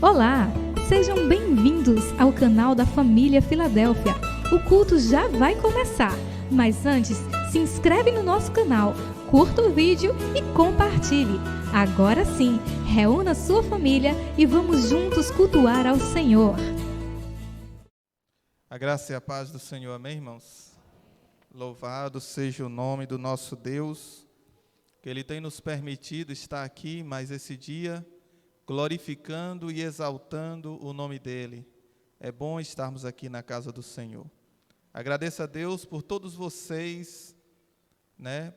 Olá, sejam bem-vindos ao canal da Família Filadélfia. O culto já vai começar, mas antes, se inscreve no nosso canal, curta o vídeo e compartilhe. Agora sim, reúna sua família e vamos juntos cultuar ao Senhor. A graça e a paz do Senhor, amém, irmãos? Louvado seja o nome do nosso Deus, que Ele tem nos permitido estar aqui mais esse dia, glorificando e exaltando o nome dEle. É bom estarmos aqui na casa do Senhor. Agradeço a Deus por todos vocês,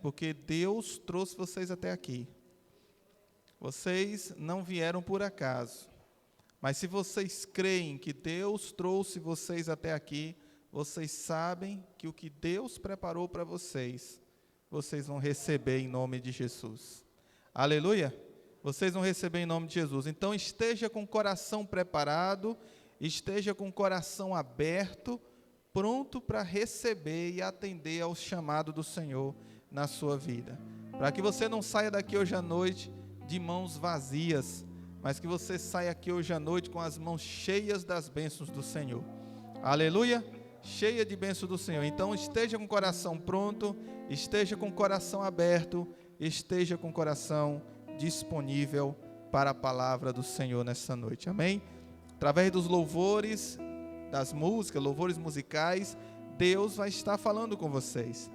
porque Deus trouxe vocês até aqui. Vocês não vieram por acaso, mas se vocês creem que Deus trouxe vocês até aqui, vocês sabem que o que Deus preparou para vocês, vocês vão receber em nome de Jesus. Aleluia! Vocês vão receber em nome de Jesus. Então esteja com o coração preparado, esteja com o coração aberto, pronto para receber e atender ao chamado do Senhor na sua vida. Para que você não saia daqui hoje à noite de mãos vazias, mas que você saia aqui hoje à noite com as mãos cheias das bênçãos do Senhor. Aleluia! Cheia de bênçãos do Senhor. Então esteja com o coração pronto, esteja com o coração aberto, esteja com o coração disponível para a palavra do Senhor nessa noite. Amém? Através dos louvores, das músicas, louvores musicais, Deus vai estar falando com vocês.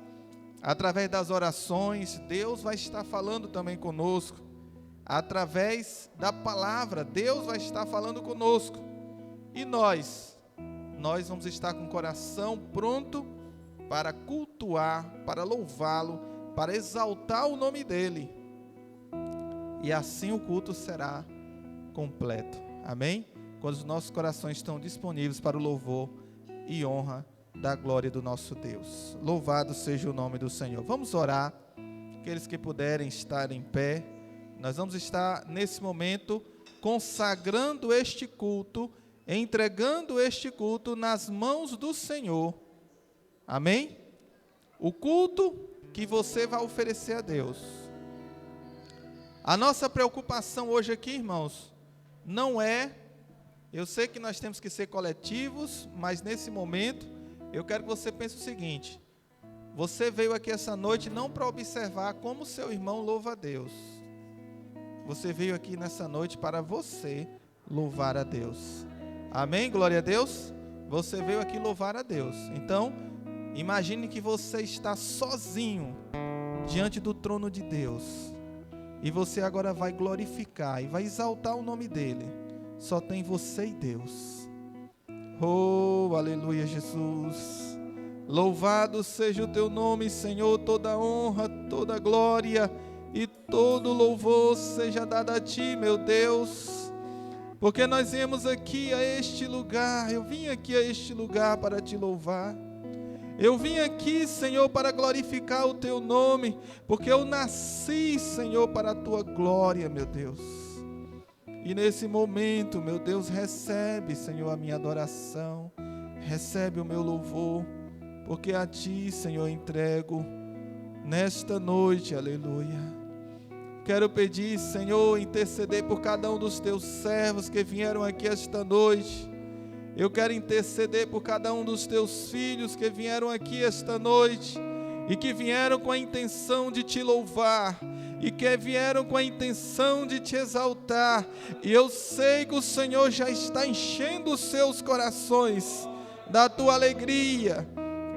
Através das orações, Deus vai estar falando também conosco. Através da palavra, Deus vai estar falando conosco. E nós vamos estar com o coração pronto para cultuar, para louvá-lo, para exaltar o nome dEle. E assim o culto será completo. Amém? Quando os nossos corações estão disponíveis para o louvor e honra da glória do nosso Deus. Louvado seja o nome do Senhor. Vamos orar. Aqueles que puderem estar em pé. Nós vamos estar nesse momento consagrando este culto, entregando este culto nas mãos do Senhor. Amém? O culto que você vai oferecer a Deus. A nossa preocupação hoje aqui, irmãos, não é, eu sei que nós temos que ser coletivos, mas nesse momento, eu quero que você pense o seguinte: você veio aqui essa noite não para observar como seu irmão louva a Deus. Você veio aqui nessa noite para você louvar a Deus. Amém? Glória a Deus. Você veio aqui louvar a Deus. Então, imagine que você está sozinho diante do trono de Deus. E você agora vai glorificar e vai exaltar o nome dEle. Só tem você e Deus. Oh, aleluia, Jesus. Louvado seja o teu nome, Senhor. Toda honra, toda glória e todo louvor seja dado a Ti, meu Deus, porque nós viemos aqui a este lugar, eu vim aqui a este lugar para Te louvar, eu vim aqui, Senhor, para glorificar o Teu nome, porque eu nasci, Senhor, para a Tua glória, meu Deus, e nesse momento, meu Deus, recebe, Senhor, a minha adoração, recebe o meu louvor, porque a Ti, Senhor, entrego nesta noite, aleluia. Quero pedir, Senhor, interceder por cada um dos Teus servos que vieram aqui esta noite. Eu quero interceder por cada um dos Teus filhos que vieram aqui esta noite e que vieram com a intenção de Te louvar e que vieram com a intenção de Te exaltar. E eu sei que o Senhor já está enchendo os seus corações da Tua alegria,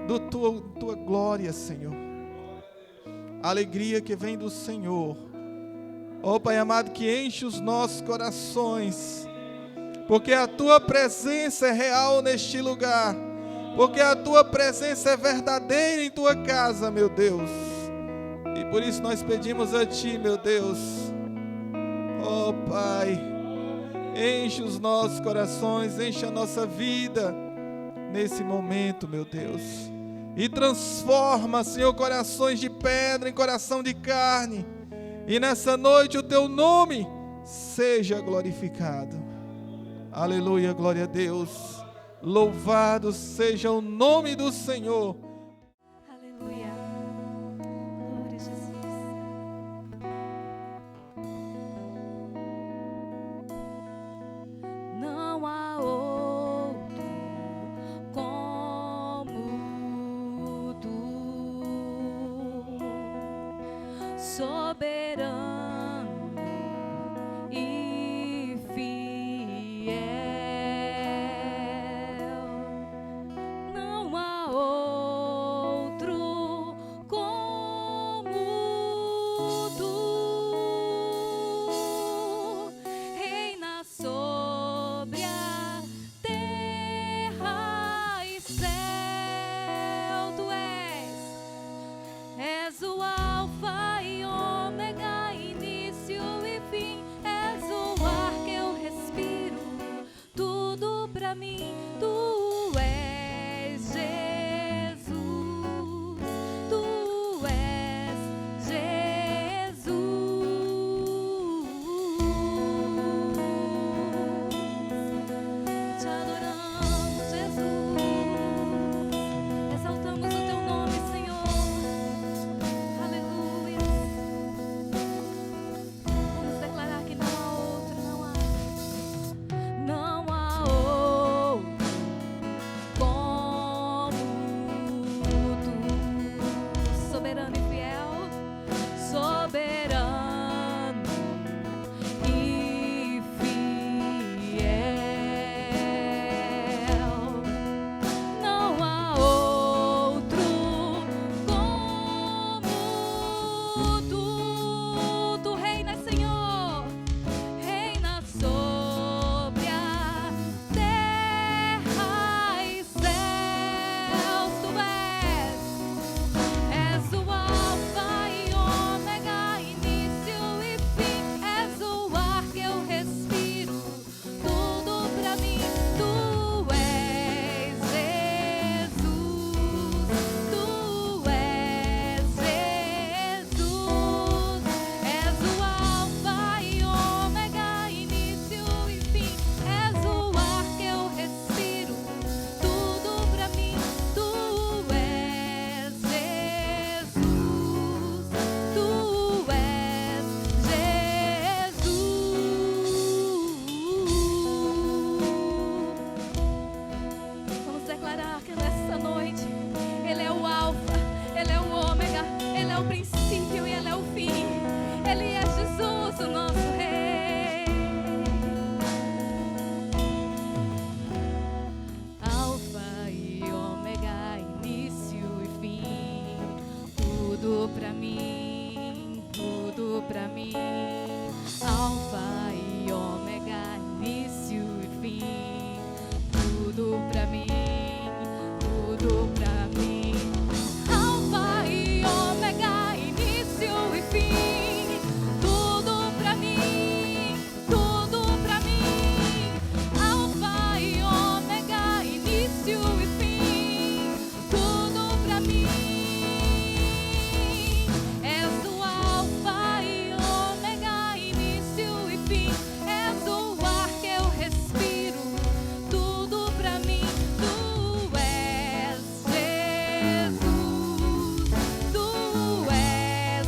da tua glória, Senhor. A alegria que vem do Senhor. Ó Pai amado, que enche os nossos corações, porque a Tua presença é real neste lugar, porque a Tua presença é verdadeira em Tua casa, meu Deus, e por isso nós pedimos a Ti, meu Deus, ó Pai, enche os nossos corações, enche a nossa vida, nesse momento, meu Deus, e transforma, Senhor, corações de pedra em coração de carne, e nessa noite o Teu nome seja glorificado. Aleluia, glória a Deus. Louvado seja o nome do Senhor. Aleluia. Glória a Jesus. soberano e fiel. Não há outro como tu, reina sobre a terra e céu. Tu és o Alfa e Ômega, início e fim. És o ar que eu respiro, tudo pra mim. Tu és Jesus, tu és Jesus. Te adoramos, Jesus. Exaltamos o teu nome, Senhor. Aleluia. Vamos declarar que não há outro, não há outro como tu, soberano e fiel, soberano e fiel. Não há outro como tu. Tu reinas, Senhor, reina sobre a terra e céus. Tu és o Alfa e Ômega, início e fim. És o ar que eu respiro, tudo pra mim. Tu és Jesus, tu és Jesus. És o Alfa e Ômega, início e fim. És o ar que eu respiro, tudo pra mim. Tu és Jesus, tu és Jesus. Vamos declarar que nessa noite Ele é o Alfa, Ele é o Ômega, Ele é o princípio e Ele é o fim. Ele é Jesus, o nosso Rei. Alfa e Ômega, início e fim. Tudo pra mim, tudo pra mim. Alfa e Ômega, início e fim. Tudo pra mim, tudo pra mim. Alfa e Ômega, início e fim. Tudo pra mim, tudo pra mim. Alfa e Ômega, início e fim. Tudo pra mim. És o Alfa e Ômega, início e fim. És o ar que eu respiro, tudo pra mim. Tu és Jesus, tu és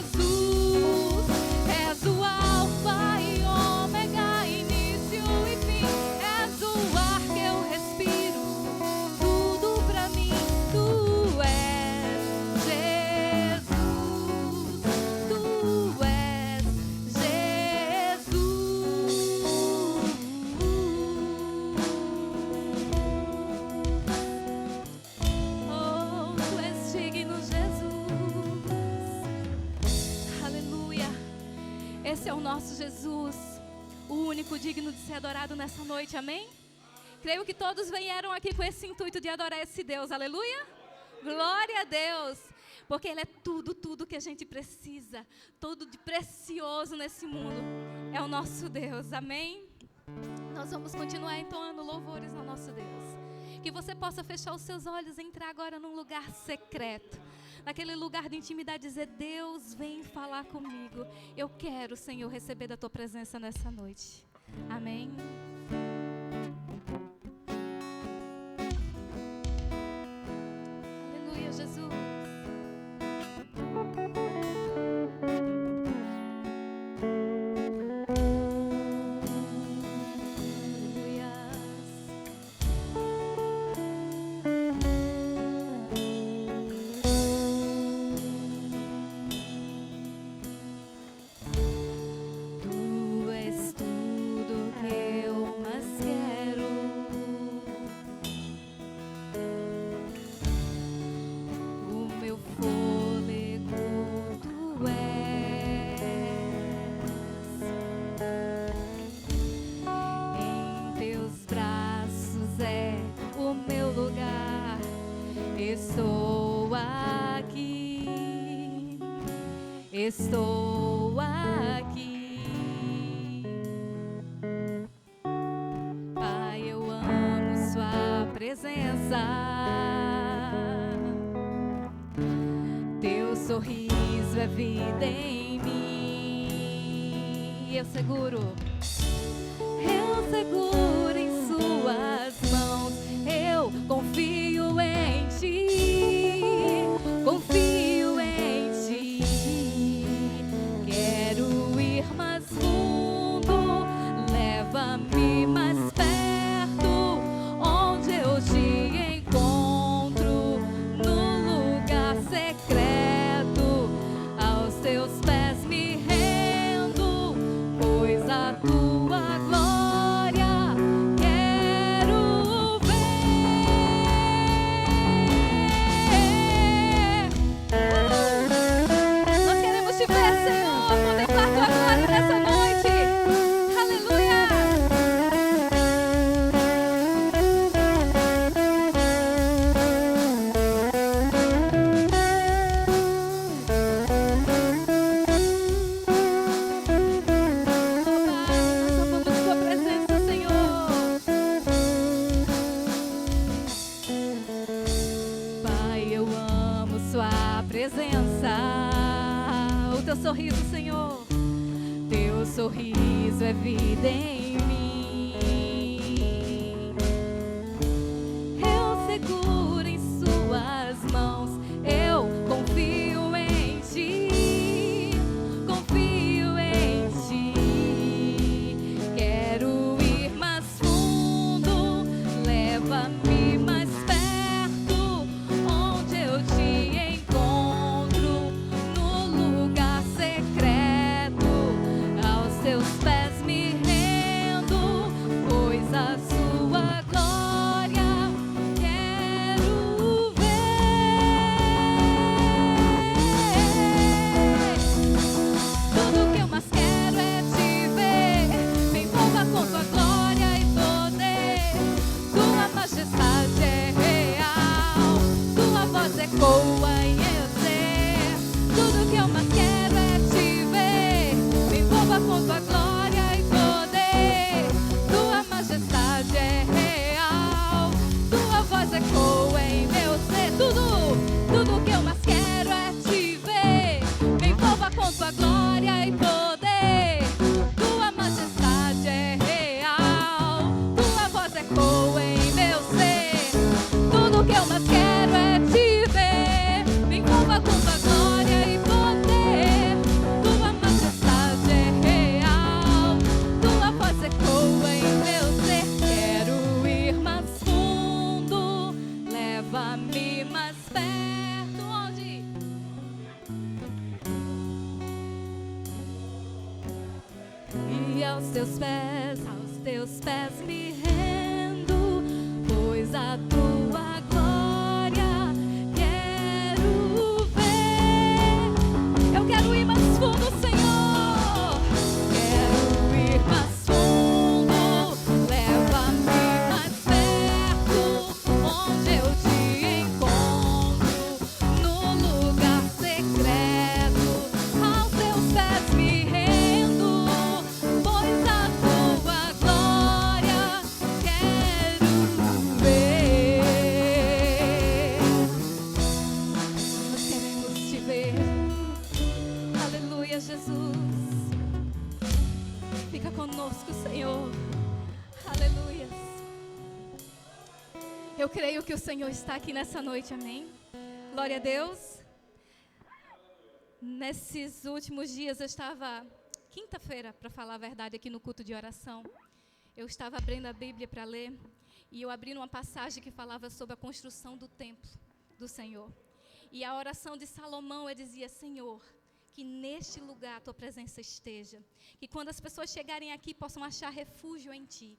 Jesus. És o Alfa e Ômega, início e fim. És o ar que eu respiro, tudo pra mim. Tu és Jesus, tu és Jesus. Oh, tu és digno, Jesus. Aleluia. Esse é o nosso Jesus, o único digno de ser adorado nessa noite, amém? Creio que todos vieram aqui com esse intuito de adorar esse Deus, aleluia? Glória a Deus, porque Ele é tudo, tudo que a gente precisa, tudo de precioso nesse mundo, é o nosso Deus, amém? Nós vamos continuar entoando louvores ao nosso Deus. Que você possa fechar os seus olhos e entrar agora num lugar secreto, naquele lugar de intimidade, dizer: Deus, vem falar comigo. Eu quero, Senhor, receber da Tua presença nessa noite. Amém? Aleluia, Jesus. Aleluia. Estou aqui, estou aqui. Pai, eu amo sua presença. Teu sorriso é vida em mim. Eu seguro em suas mãos. Eu confio em ti, confio em ti. Quero ir mais fundo, leva-me mais perto, onde eu te encontro, no lugar secreto. Aos teus pés me rendo, pois a tua glória quero ver. Nós queremos te ver, Senhor, contemplar tua glória nessa noite. Aleluia. Nós amamos tua presença, Senhor. Pai, eu amo sua presença. O teu sorriso, Senhor. Teu sorriso é vida em mim. Eu seguro em suas mãos. Eu confio em ti, confio em ti. Quero ir mais fundo, leva-me mais perto, onde eu te encontro, no lugar secreto. Aos teus pés me rendo, pois a sua glória quero ver. Tudo que eu mais quero é te ver. Me envolva com tua glória e poder. Tua majestade é real, tua voz ecoa em eu ser. Tudo que eu mais quero é te ver. Me envolva com tua glória e poder. Tua majestade é real, tua voz ecoa em meu ser. Tudo que eu mais quero é te ver. Me envolva com tua glória e poder. Tua majestade é real, tua voz ecoa em meu ser. Tudo que eu mais quero é te ver. Me envolva com tua glória e poder. Tua majestade é real, tua voz ecoa em meu ser. Quero ir mais fundo, leva-me mais perto, onde? E aos teus pés me rendo, pois a tua glória quero ver. Eu quero ir mais fundo, Senhor. Quero ir mais fundo, leva-me mais perto, onde eu te encontro, no lugar secreto. Aos teus pés me rendo, pois a tua glória quero ver. Nós queremos te ver. Aleluia, Jesus. Fica conosco, Senhor. Aleluia. Eu creio que o Senhor está aqui nessa noite, amém? Glória a Deus. Nesses últimos dias eu estava, quinta-feira, para falar a verdade, aqui no culto de oração. Eu estava abrindo a Bíblia para ler e eu abri numa passagem que falava sobre a construção do templo do Senhor. E a oração de Salomão, ele dizia: Senhor, que neste lugar a tua presença esteja. Que quando as pessoas chegarem aqui possam achar refúgio em ti.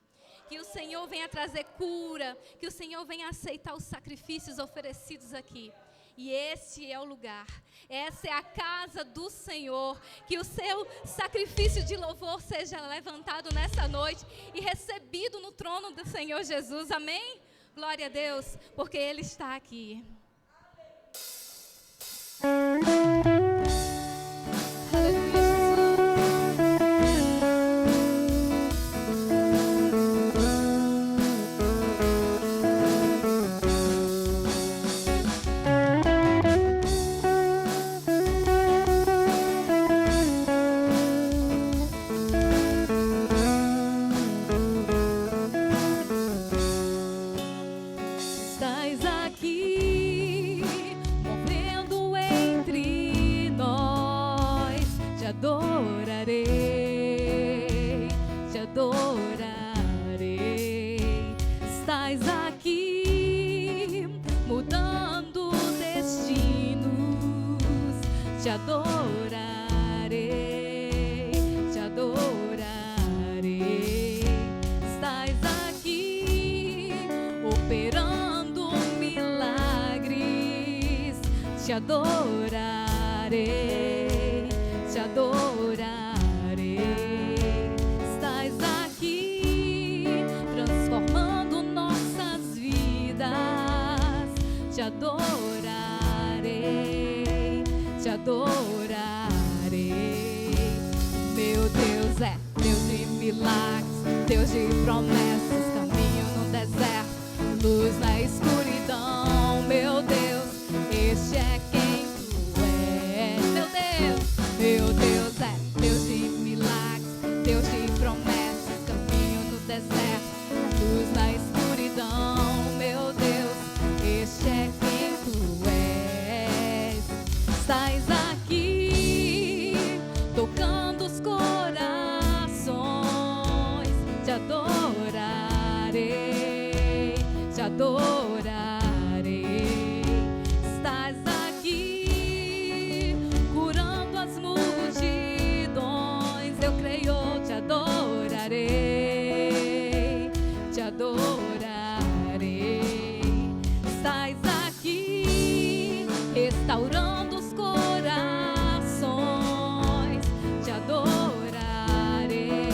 Que o Senhor venha trazer cura. Que o Senhor venha aceitar os sacrifícios oferecidos aqui. E esse é o lugar, essa é a casa do Senhor. Que o seu sacrifício de louvor seja levantado nessa noite e recebido no trono do Senhor Jesus, amém? Glória a Deus, porque Ele está aqui. te adorarei, te adorarei. Estás aqui operando milagres, te adorarei, te adorarei. Estás aqui transformando nossas vidas, te adorarei, te adorarei. Meu Deus é Deus de milagres, Deus de promessas, caminho no deserto, luz na escuridão. Meu Deus, este é quem tu és. Meu Deus é Deus de milagres, Deus de promessas, caminho no deserto, luz na escuridão. Meu Deus, este é quem tu és. Estás aqui tocando os corações, te adorarei, te adorarei. Estás aqui curando as multidões, eu creio, te adorarei, te adorarei. Estás aqui restaurando os corações, te adorarei,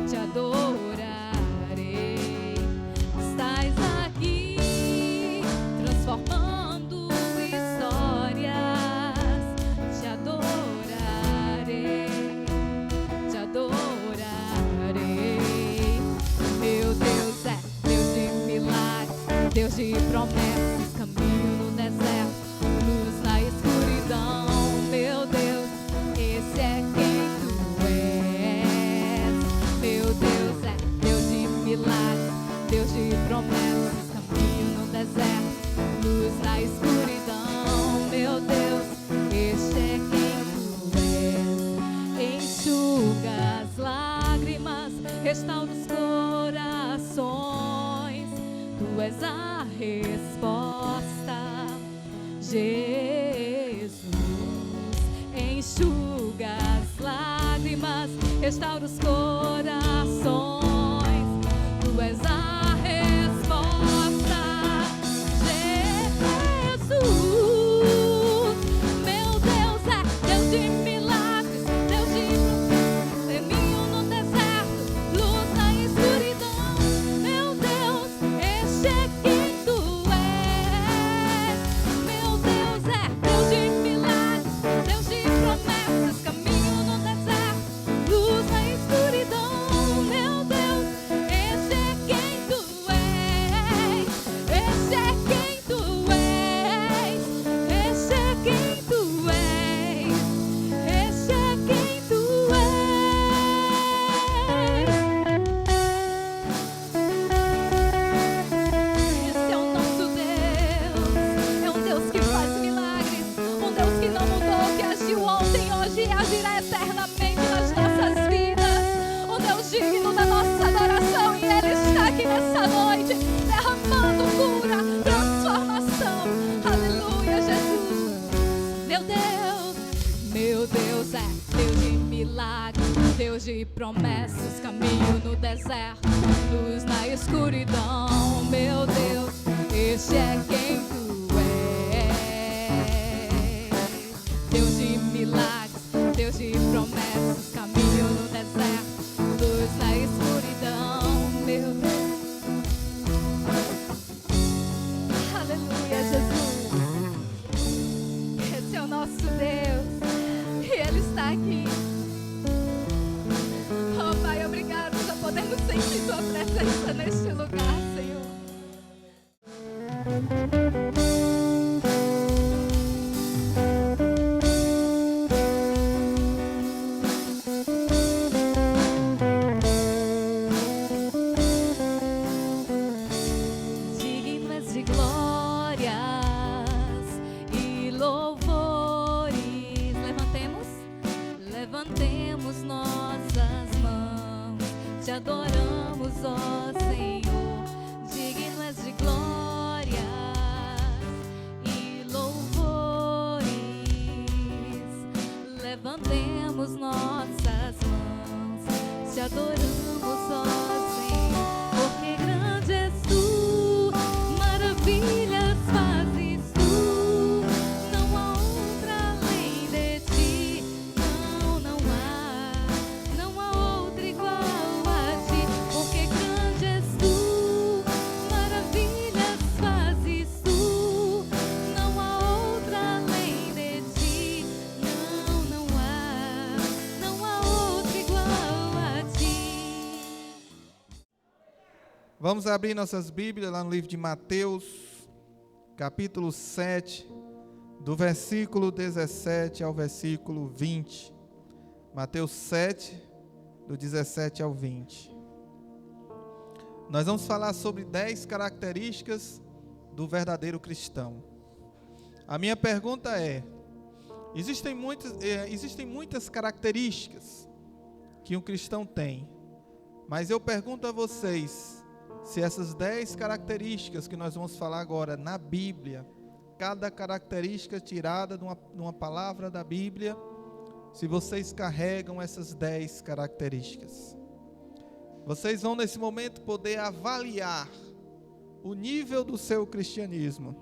te adorarei. Estás aqui transformando histórias, te adorarei, te adorarei. Meu Deus é Deus de milagres, Deus de promessas, caminho no deserto, luz na escuridão. Meu Deus, esse é quem tu és. Meu Deus é Deus de milagres, Deus de promessas, caminho no deserto, luz na escuridão. Meu Deus, este é quem tu és. Enxuga as lágrimas, restaura os corações, tu és a resposta, Jesus. Enxuga as lágrimas, restaura os corações, tu és a resposta, Jesus. Meu Deus é Deus de milagres, Deus de caminho no deserto, luz na escuridão. Meu Deus, este é quem tu és. Meu Deus é Deus de milagres, Deus de promessas, caminho no deserto, luz na escuridão. Meu Deus, este é quem tu és. Este é quem tu és. Este é quem tu és. Este é quem tu és. Esse é o nosso Deus. É um Deus que faz milagres, um Deus que não mudou, que agiu ontem, hoje e agirá eternamente nas nossas vidas. Um Deus digno da nossa adoração, e Ele está aqui nessa noite, derramando cura, transformação. Aleluia, Jesus. Meu Deus é Deus de milagres, Deus de promessas, caminho no deserto, luz na escuridão. Meu Deus, este é quem tu és. Deus de milagres, Deus de promessas, caminho no deserto, luz na escuridão. Meu Deus. Aleluia, Jesus. Esse é o nosso Deus, e Ele está aqui. Oh, Pai, obrigado por podermos sentir Tua presença neste lugar, Senhor. Digno és de glórias e louvores. Levantemos nossas mãos, te adoramos, ó Senhor. Digno és de glórias e louvores. erguemos nossas mãos, te adoramos, ó Senhor, porque grande és tu, maravilhas fazes tu, não há outra além de ti, não há outra igual a ti, porque grande és tu, maravilhas fazes tu, não há outra além de ti, não há outra igual a ti. Vamos abrir nossas Bíblias lá no livro de Mateus, capítulo 7, do versículo 17 ao versículo 20. Mateus 7, do 17 ao 20. Nós vamos falar sobre 10 características do verdadeiro cristão. A minha pergunta é: existem muitas características que um cristão tem, mas eu pergunto a vocês, se essas 10 características que nós vamos falar agora na Bíblia, cada característica tirada de uma palavra da Bíblia, se vocês carregam essas 10 características. Vocês vão nesse momento poder avaliar o nível do seu cristianismo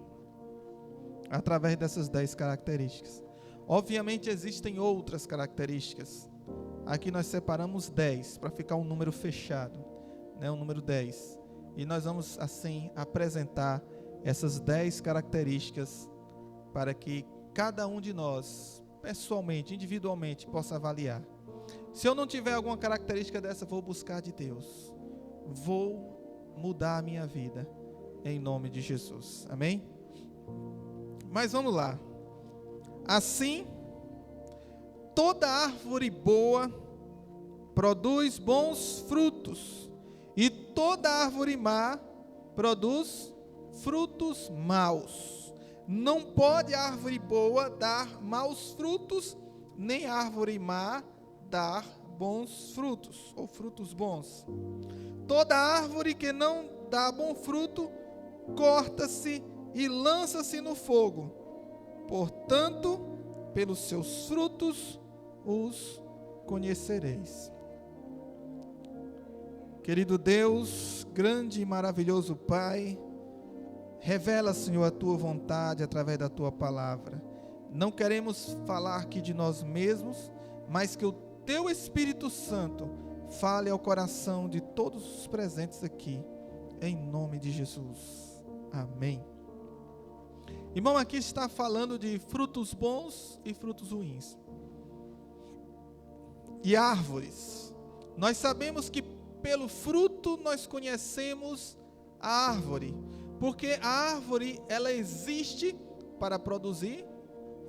através dessas 10 características. Obviamente existem outras características. Aqui nós separamos 10 para ficar um número fechado, né? Um número 10. E nós vamos assim apresentar essas 10 características para que cada um de nós, pessoalmente, individualmente, possa avaliar. Se eu não tiver alguma característica dessa, vou buscar de Deus. Vou mudar a minha vida, em nome de Jesus. Amém? Mas vamos lá. Assim, toda árvore boa produz bons frutos, e toda árvore má produz frutos maus. Não pode árvore boa dar maus frutos, nem árvore má dar bons frutos, ou frutos bons. Toda árvore que não dá bom fruto, corta-se e lança-se no fogo. Portanto, pelos seus frutos os conhecereis. Querido Deus, grande e maravilhoso Pai, revela, Senhor, a Tua vontade através da Tua palavra. Não queremos falar aqui de nós mesmos, mas que o Teu Espírito Santo fale ao coração de todos os presentes aqui, em nome de Jesus. Amém. Irmão, aqui está falando de frutos bons e frutos ruins. E árvores. Nós sabemos que pelo fruto nós conhecemos a árvore, porque a árvore ela existe para produzir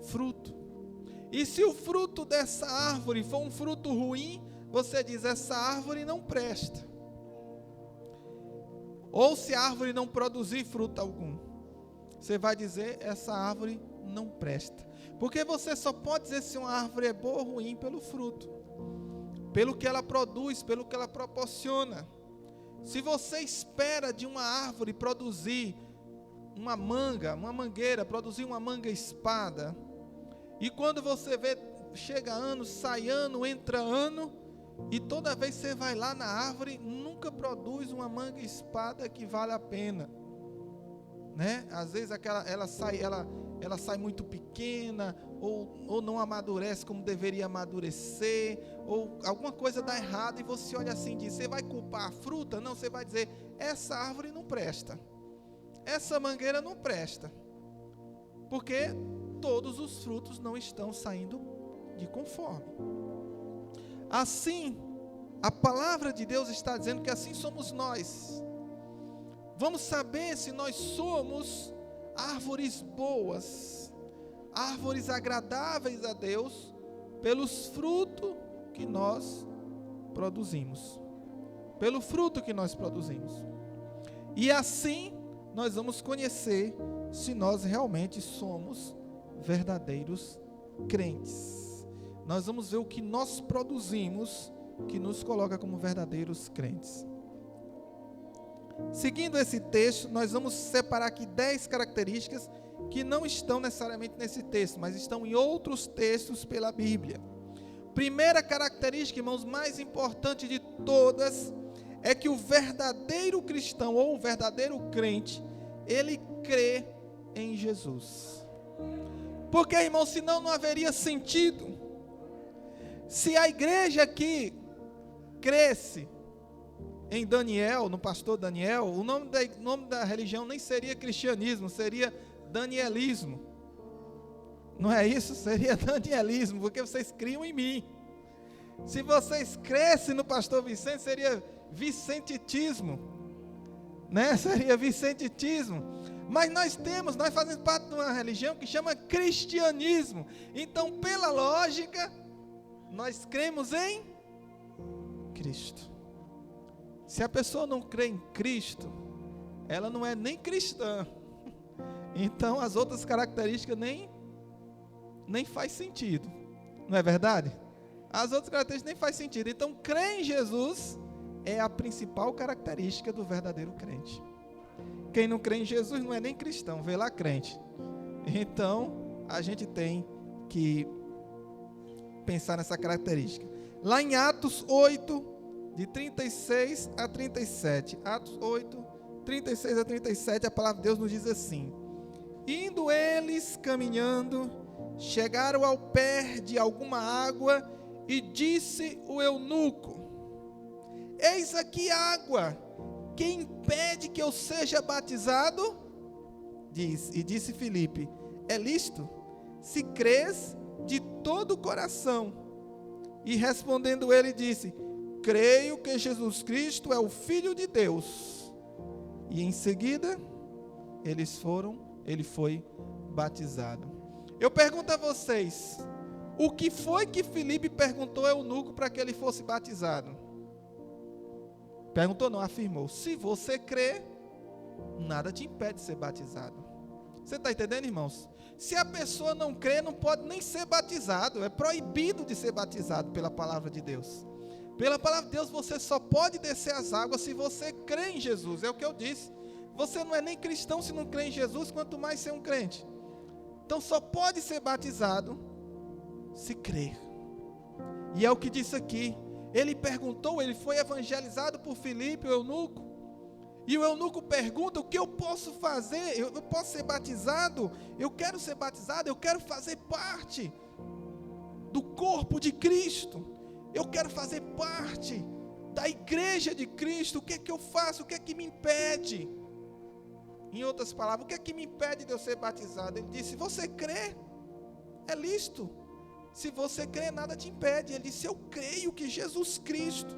fruto. E se o fruto dessa árvore for um fruto ruim, você diz: essa árvore não presta. Ou se a árvore não produzir fruto algum, você vai dizer: essa árvore não presta. Porque você só pode dizer se uma árvore é boa ou ruim pelo fruto, pelo que ela produz, pelo que ela proporciona. Se você espera de uma árvore produzir uma mangueira, produzir uma manga espada, e quando você vê, chega ano, sai ano, entra ano, e toda vez que você vai lá na árvore, nunca produz uma manga espada que vale a pena, né? Às vezes ela sai muito pequena, ou não amadurece como deveria amadurecer, ou alguma coisa dá errado, e você olha assim e diz: você vai culpar a fruta? Não, você vai dizer: essa árvore não presta, essa mangueira não presta, porque todos os frutos não estão saindo de conforme. Assim, a palavra de Deus está dizendo que assim somos nós. Vamos saber se nós somos árvores boas, árvores agradáveis a Deus, pelos frutos que nós produzimos. Pelo fruto que nós produzimos. E assim, nós vamos conhecer se nós realmente somos verdadeiros crentes. Nós vamos ver o que nós produzimos, que nos coloca como verdadeiros crentes. Seguindo esse texto, nós vamos separar aqui 10 características que não estão necessariamente nesse texto, mas estão em outros textos pela Bíblia. Primeira característica, irmãos, mais importante de todas, é que o verdadeiro cristão ou o verdadeiro crente, ele crê em Jesus. Porque, irmãos, senão não haveria sentido. Se a igreja aqui cresce em Daniel, no pastor Daniel, o nome da religião nem seria cristianismo, seria danielismo. Não é isso? Seria danielismo, porque vocês criam em mim. Se vocês crescem no pastor Vicente, seria vicentitismo, né? Seria vicentitismo. Mas nós fazemos parte de uma religião que chama cristianismo. Então, pela lógica, nós cremos em Cristo. Se a pessoa não crê em Cristo, ela não é nem cristã. Então, as outras características nem faz sentido. Não é verdade? As outras características nem faz sentido. Então, crer em Jesus é a principal característica do verdadeiro crente. Quem não crê em Jesus não é nem cristão, vê lá crente. Então, a gente tem que pensar nessa característica. Lá em Atos 8, de 36 a 37. Atos 8, 36 a 37, a palavra de Deus nos diz assim: indo eles caminhando, chegaram ao pé de alguma água, e disse o eunuco: eis aqui água, quem impede que eu seja batizado? E disse Filipe: é lícito, se crês de todo o coração. E respondendo ele disse: creio que Jesus Cristo é o Filho de Deus. E em seguida ele foi batizado. Eu pergunto a vocês, o que foi que Filipe perguntou ao eunuco para que ele fosse batizado? Perguntou não, afirmou: se você crê, nada te impede de ser batizado. Você está entendendo, irmãos? Se a pessoa não crê, não pode nem ser batizado. É proibido de ser batizado pela palavra de Deus. Pela palavra de Deus, você só pode descer as águas se você crê em Jesus. É o que eu disse. Você não é nem cristão se não crê em Jesus, quanto mais ser um crente. Então só pode ser batizado se crer. E é o que disse aqui. Ele perguntou, ele foi evangelizado por Filipe, o eunuco. E o eunuco pergunta: o que eu posso fazer? Eu posso ser batizado? Eu quero ser batizado, eu quero fazer parte do corpo de Cristo. Eu quero fazer parte da igreja de Cristo. O que é que eu faço? O que é que me impede? Em outras palavras, o que é que me impede de eu ser batizado? Ele disse: você crê, é lícito. Se você crê, nada te impede. Ele disse: eu creio que Jesus Cristo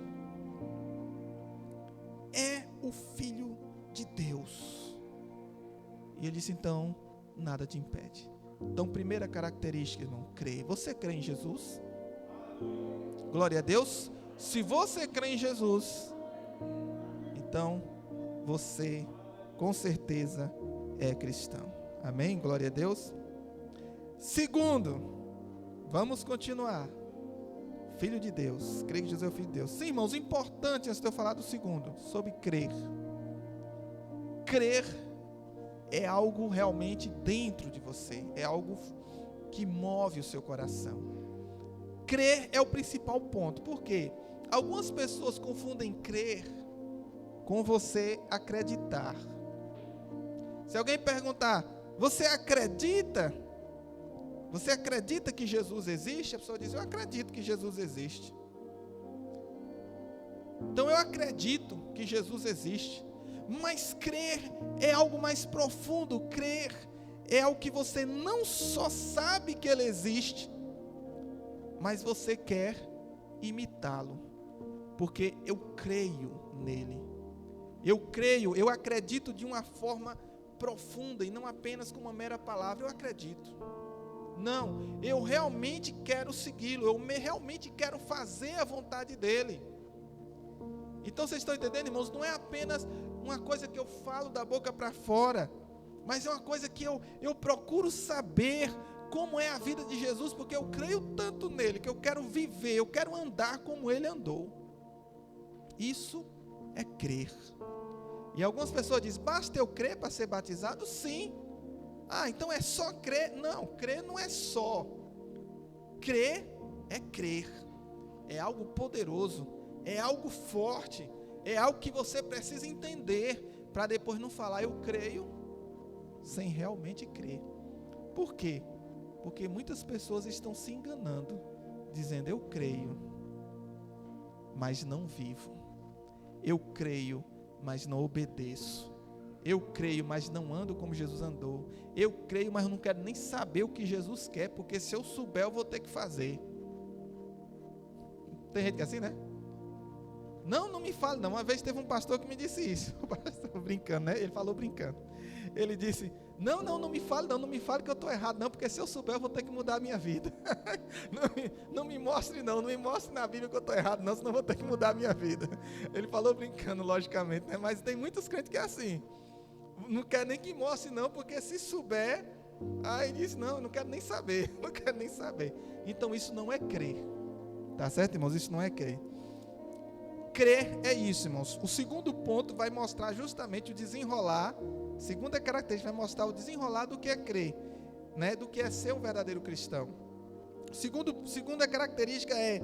é o Filho de Deus. E ele disse: então, nada te impede. Então, primeira característica, irmão, crê. Você crê em Jesus? Glória a Deus. Se você crê em Jesus, então, você, com certeza, é cristão. Amém? Glória a Deus. Segundo, vamos continuar. Filho de Deus, creio que Jesus é o Filho de Deus. Sim, irmãos, importante, antes de eu falar do segundo, sobre crer. Crer é algo realmente dentro de você, é algo que move o seu coração. Crer é o principal ponto. Por quê? Algumas pessoas confundem crer com você acreditar. Se alguém perguntar: você acredita? Você acredita que Jesus existe? A pessoa diz: eu acredito que Jesus existe. Então eu acredito que Jesus existe. Mas crer é algo mais profundo. Crer é algo que você não só sabe que ele existe, mas você quer imitá-lo. Porque eu creio nele. Eu creio, eu acredito de uma forma profunda e não apenas com uma mera palavra. Eu acredito. Não, eu realmente quero segui-lo, eu realmente quero fazer a vontade dele. Então vocês estão entendendo, irmãos? Não é apenas uma coisa que eu falo da boca para fora, mas é uma coisa que eu procuro saber como é a vida de Jesus, porque eu creio tanto nele, que eu quero viver, eu quero andar como ele andou. Isso é crer. E algumas pessoas dizem: basta eu crer para ser batizado? Sim. Ah, então é só crer? Não, crer não é só. Crer é crer. é algo poderoso, é algo forte, é algo que você precisa entender, para depois não falar eu creio, sem realmente crer. Por quê? Porque muitas pessoas estão se enganando, dizendo eu creio, mas não vivo. Eu creio, mas não obedeço. Eu creio, mas não ando como Jesus andou. Eu creio, mas não quero nem saber o que Jesus quer, porque se eu souber, eu vou ter que fazer. Tem gente que é assim, né? Não me fale não. Uma vez teve um pastor que me disse isso. O pastor brincando, né? Ele falou brincando. Ele disse, não me fale que eu estou errado não, porque se eu souber, eu vou ter que mudar a minha vida. não me mostre na Bíblia que eu estou errado não, senão eu vou ter que mudar a minha vida. Ele falou brincando, logicamente, né? Mas tem muitos crentes que é assim. Não quer nem que mostre não, porque se souber, aí diz, não quero nem saber, não quero nem saber. Então isso não é crer, tá certo, irmãos? Isso não é crer. Crer é isso, irmãos. O segundo ponto vai mostrar justamente o desenrolar, segunda característica vai mostrar o desenrolar do que é crer, né? Do que é ser um verdadeiro cristão. Segunda característica é,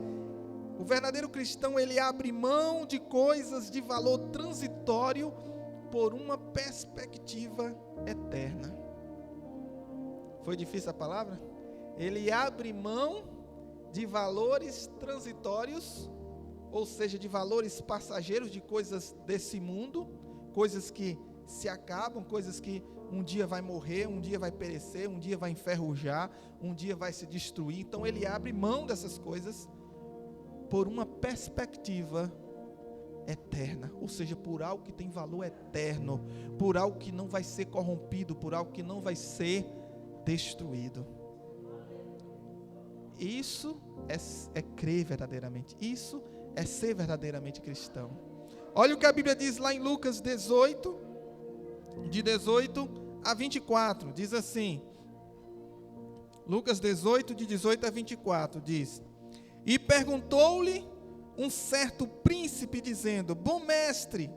o verdadeiro cristão, ele abre mão de coisas de valor transitório por uma perspectiva eterna. Foi difícil a palavra? Ele abre mão de valores transitórios, ou seja, de valores passageiros, de coisas desse mundo, coisas que se acabam, coisas que um dia vai morrer, um dia vai perecer, um dia vai enferrujar, um dia vai se destruir. Então ele abre mão dessas coisas por uma perspectiva eterna, ou seja, por algo que tem valor eterno, por algo que não vai ser corrompido, por algo que não vai ser destruído. Isso é crer verdadeiramente, isso é ser verdadeiramente cristão. Olha o que a Bíblia diz lá em Lucas 18, de 18 a 24, diz assim, Lucas 18, de 18 a 24, diz, e perguntou-lhe um certo príncipe, dizendo, bom mestre,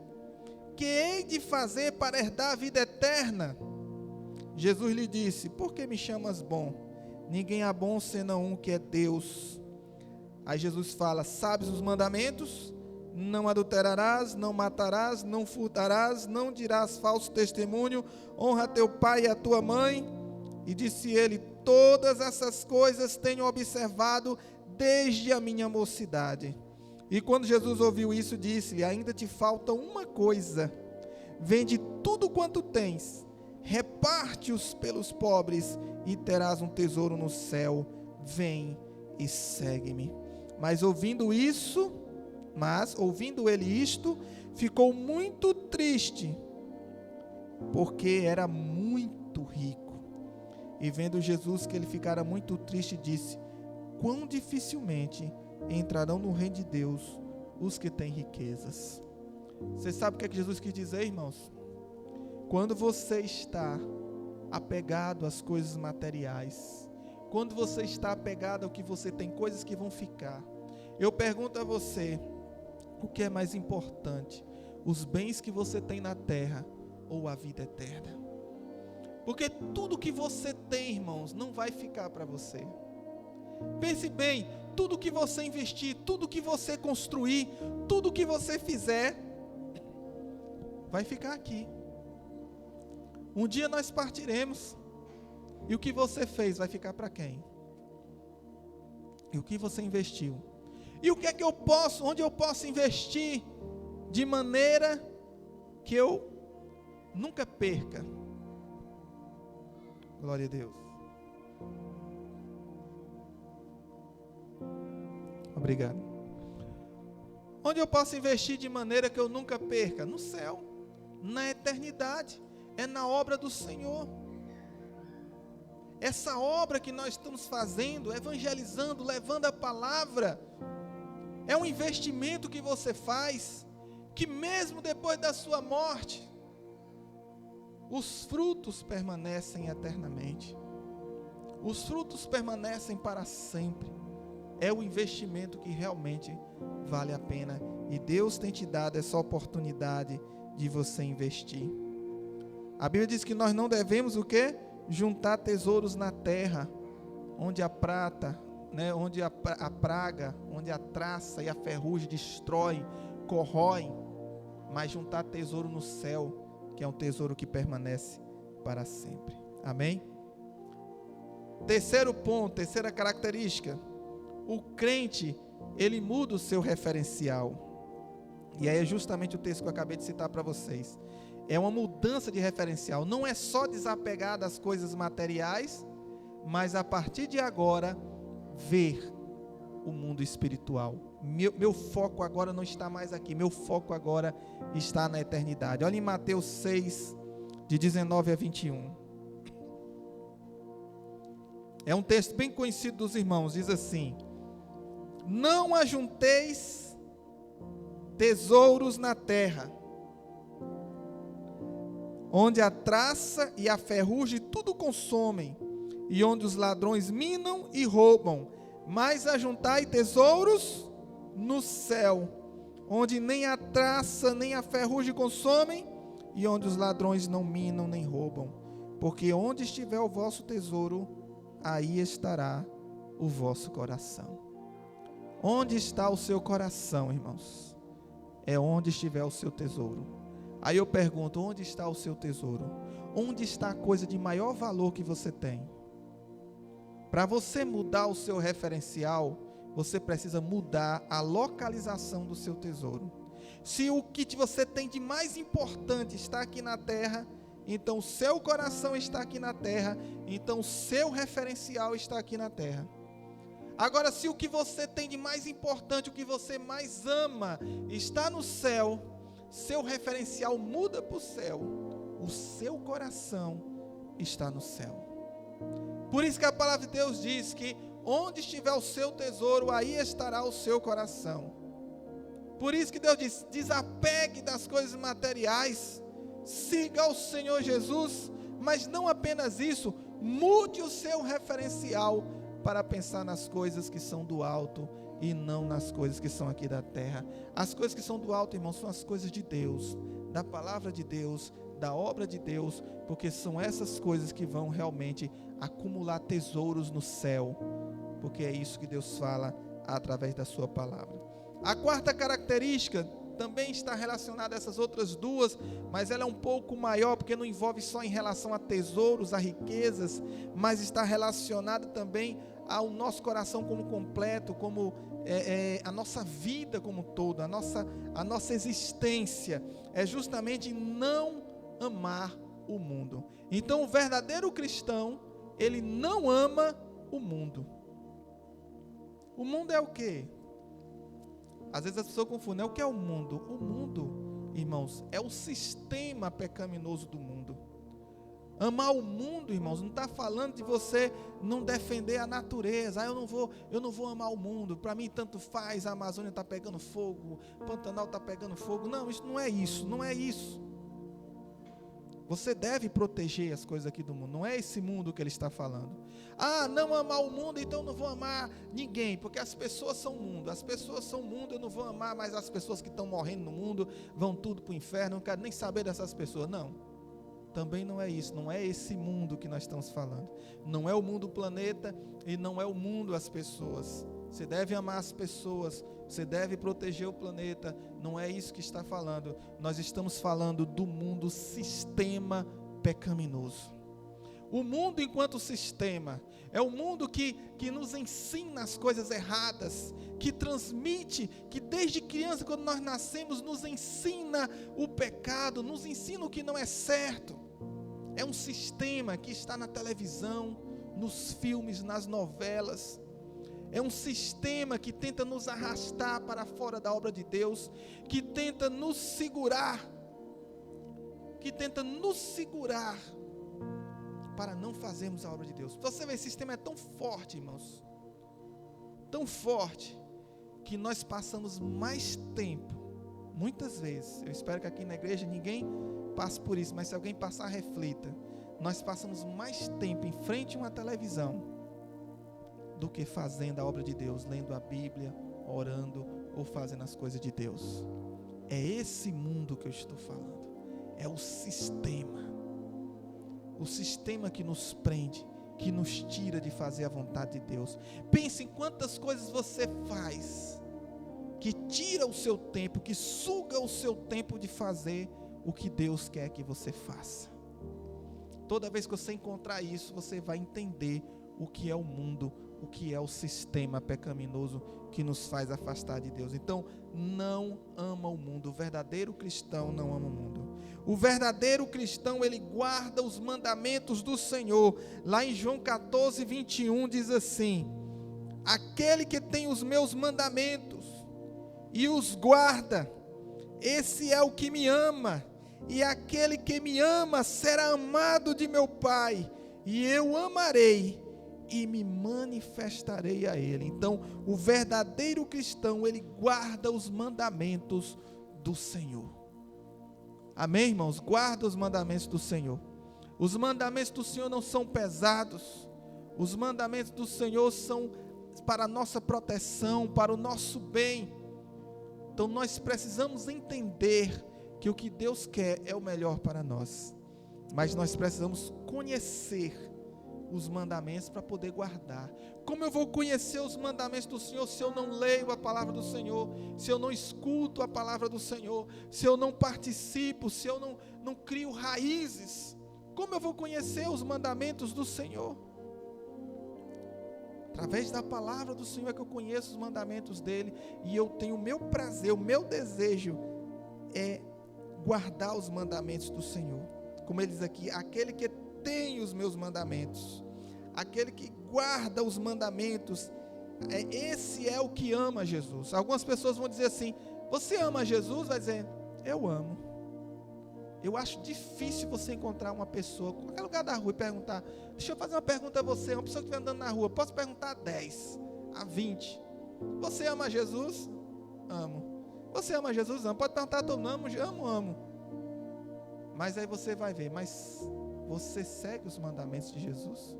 que hei de fazer para herdar a vida eterna? Jesus lhe disse, por que me chamas bom? Ninguém há bom senão um, que é Deus. Aí Jesus fala, sabes os mandamentos? Não adulterarás, não matarás, não furtarás, não dirás falso testemunho, honra teu pai e a tua mãe. E disse ele, todas essas coisas tenho observado desde a minha mocidade. E quando Jesus ouviu isso, disse-lhe, ainda te falta uma coisa, vende tudo quanto tens, reparte-os pelos pobres, e terás um tesouro no céu, vem e segue-me. Mas ouvindo ele isto, ficou muito triste, porque era muito rico. E vendo Jesus que ele ficara muito triste, disse, quão dificilmente entrarão no reino de Deus os que têm riquezas. Você sabe o que é que Jesus quis dizer, irmãos? Quando você está apegado às coisas materiais, quando você está apegado ao que você tem, coisas que vão ficar, eu pergunto a você, o que é mais importante? Os bens que você tem na terra ou a vida eterna? Porque tudo que você tem, irmãos, não vai ficar para você. Pense bem, tudo que você investir, tudo que você construir, tudo que você fizer, vai ficar aqui. Um dia nós partiremos, e o que você fez vai ficar para quem? E o que você investiu? E o que é que eu posso, onde eu posso investir, de maneira que eu nunca perca? Glória a Deus. Obrigado. Onde eu posso investir de maneira que eu nunca perca? No céu, na eternidade, é na obra do Senhor. Essa obra que nós estamos fazendo, evangelizando, levando a palavra, é um investimento que você faz, que mesmo depois da sua morte, os frutos permanecem eternamente. Os frutos permanecem para sempre. É o investimento que realmente vale a pena. E Deus tem te dado essa oportunidade de você investir. A Bíblia diz que nós não devemos o quê? Juntar tesouros na terra, onde a prata, né, onde a praga, onde a traça e a ferrugem destrói, corroem, mas juntar tesouro no céu, que é um tesouro que permanece para sempre. Amém? Terceiro ponto, terceira característica, o crente, ele muda o seu referencial. E aí é justamente o texto que eu acabei de citar para vocês. É uma mudança de referencial. Não é só desapegar das coisas materiais, mas a partir de agora, ver o mundo espiritual. Meu foco agora não está mais aqui. Meu foco agora está na eternidade. Olha em Mateus 6, de 19 a 21. É um texto bem conhecido dos irmãos. Diz assim: não ajunteis tesouros na terra, onde a traça e a ferrugem tudo consomem, e onde os ladrões minam e roubam, mas ajuntai tesouros no céu, onde nem a traça nem a ferrugem consomem, e onde os ladrões não minam nem roubam, porque onde estiver o vosso tesouro, aí estará o vosso coração. Onde está o seu coração, irmãos? É onde estiver o seu tesouro. Aí eu pergunto, onde está o seu tesouro? Onde está a coisa de maior valor que você tem? Para você mudar o seu referencial, você precisa mudar a localização do seu tesouro. Se o que você tem de mais importante está aqui na terra, então o seu coração está aqui na terra, então o seu referencial está aqui na terra. Agora, se o que você tem de mais importante, o que você mais ama, está no céu, seu referencial muda para o céu, o seu coração está no céu. Por isso que a palavra de Deus diz que onde estiver o seu tesouro, aí estará o seu coração. Por isso que Deus diz, desapegue das coisas materiais, siga ao Senhor Jesus, mas não apenas isso, mude o seu referencial para pensar nas coisas que são do alto e não nas coisas que são aqui da terra. As coisas que são do alto, irmãos, são as coisas de Deus, da palavra de Deus, da obra de Deus, porque são essas coisas que vão realmente acumular tesouros no céu, porque é isso que Deus fala através da sua palavra. A quarta característica também está relacionada a essas outras duas, mas ela é um pouco maior, porque não envolve só em relação a tesouros, a riquezas, mas está relacionada também ao nosso coração como completo, como a nossa vida como um todo, a nossa existência, é justamente não amar o mundo. Então o verdadeiro cristão, ele não ama o mundo. O mundo é o quê? Às vezes as pessoas confundem, o que é o mundo? O mundo, irmãos, é o sistema pecaminoso do mundo. Amar o mundo, irmãos, não está falando de você não defender a natureza. Eu não vou amar o mundo, para mim tanto faz, a Amazônia está pegando fogo, o Pantanal está pegando fogo. Não, isso não é isso, não é isso. Você deve proteger as coisas aqui do mundo, não é esse mundo que ele está falando. Ah, não amar o mundo, então não vou amar ninguém, porque as pessoas são mundo, eu não vou amar, mas as pessoas que estão morrendo no mundo vão tudo para o inferno, não quero nem saber dessas pessoas. Não, também não é isso, não é esse mundo que nós estamos falando. Não é o mundo, o planeta, e não é o mundo, as pessoas. Você deve amar as pessoas, você deve proteger o planeta, não é isso que está falando. Nós estamos falando do mundo sistema pecaminoso. O mundo enquanto sistema é o mundo que nos ensina as coisas erradas, que transmite, que desde criança, quando nós nascemos, nos ensina o pecado, nos ensina o que não é certo. É um sistema que está na televisão, nos filmes, nas novelas. É um sistema que tenta nos arrastar para fora da obra de Deus, que tenta nos segurar, para não fazermos a obra de Deus. Você vê, esse sistema é tão forte, irmãos, tão forte, que nós passamos mais tempo, muitas vezes, eu espero que aqui na igreja ninguém passe por isso, mas se alguém passar, reflita, nós passamos mais tempo em frente a uma televisão, do que fazendo a obra de Deus, lendo a Bíblia, orando, ou fazendo as coisas de Deus. É esse mundo que eu estou falando, é o sistema que nos prende, que nos tira de fazer a vontade de Deus. Pense em quantas coisas você faz que tira o seu tempo, que suga o seu tempo de fazer o que Deus quer que você faça. Toda vez que você encontrar isso, você vai entender o que é o mundo, o que é o sistema pecaminoso que nos faz afastar de Deus. Então, não ama o mundo. O verdadeiro cristão não ama o mundo. O verdadeiro cristão, ele guarda os mandamentos do Senhor. Lá em João 14, 21, diz assim: aquele que tem os meus mandamentos e os guarda, esse é o que me ama. E aquele que me ama será amado de meu Pai, e eu amarei e me manifestarei a ele. Então, o verdadeiro cristão, ele guarda os mandamentos do Senhor. Amém, irmãos? Guarda os mandamentos do Senhor. Os mandamentos do Senhor não são pesados. Os mandamentos do Senhor são para a nossa proteção, para o nosso bem. Então, nós precisamos entender que o que Deus quer é o melhor para nós. Mas nós precisamos conhecer os mandamentos para poder guardar. Como eu vou conhecer os mandamentos do Senhor se eu não leio a palavra do Senhor, se eu não escuto a palavra do Senhor, se eu não participo, se eu não crio raízes? Como eu vou conhecer os mandamentos do Senhor? Através da palavra do Senhor é que eu conheço os mandamentos dele, e eu tenho o meu prazer, o meu desejo é guardar os mandamentos do Senhor. Como ele diz aqui, aquele que tem os meus mandamentos, aquele que guarda os mandamentos, esse é o que ama Jesus. Algumas pessoas vão dizer assim: você ama Jesus? Vai dizer: eu amo. Eu acho difícil você encontrar uma pessoa em qualquer lugar da rua e perguntar: deixa eu fazer uma pergunta a você, uma pessoa que estiver andando na rua, posso perguntar a 10, a 20, você ama Jesus? Amo. Você ama Jesus? Amo. Pode perguntar a todo mundo: amo. Mas aí você vai ver, mas você segue os mandamentos de Jesus?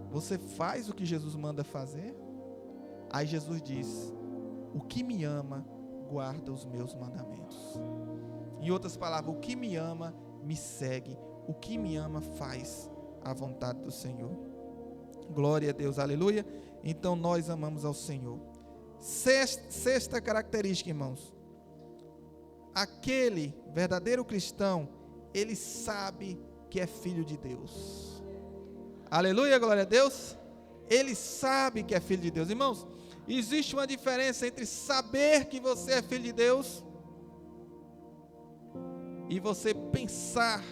Você faz o que Jesus manda fazer? Aí Jesus diz: o que me ama, guarda os meus mandamentos. Em outras palavras, o que me ama, me segue. O que me ama, faz a vontade do Senhor. Glória a Deus, aleluia. Então nós amamos ao Senhor. Sexta característica, irmãos: aquele verdadeiro cristão, ele sabe que é filho de Deus. Aleluia, glória a Deus. Ele sabe que é filho de Deus. Irmãos, existe uma diferença entre saber que você é filho de Deus e você pensar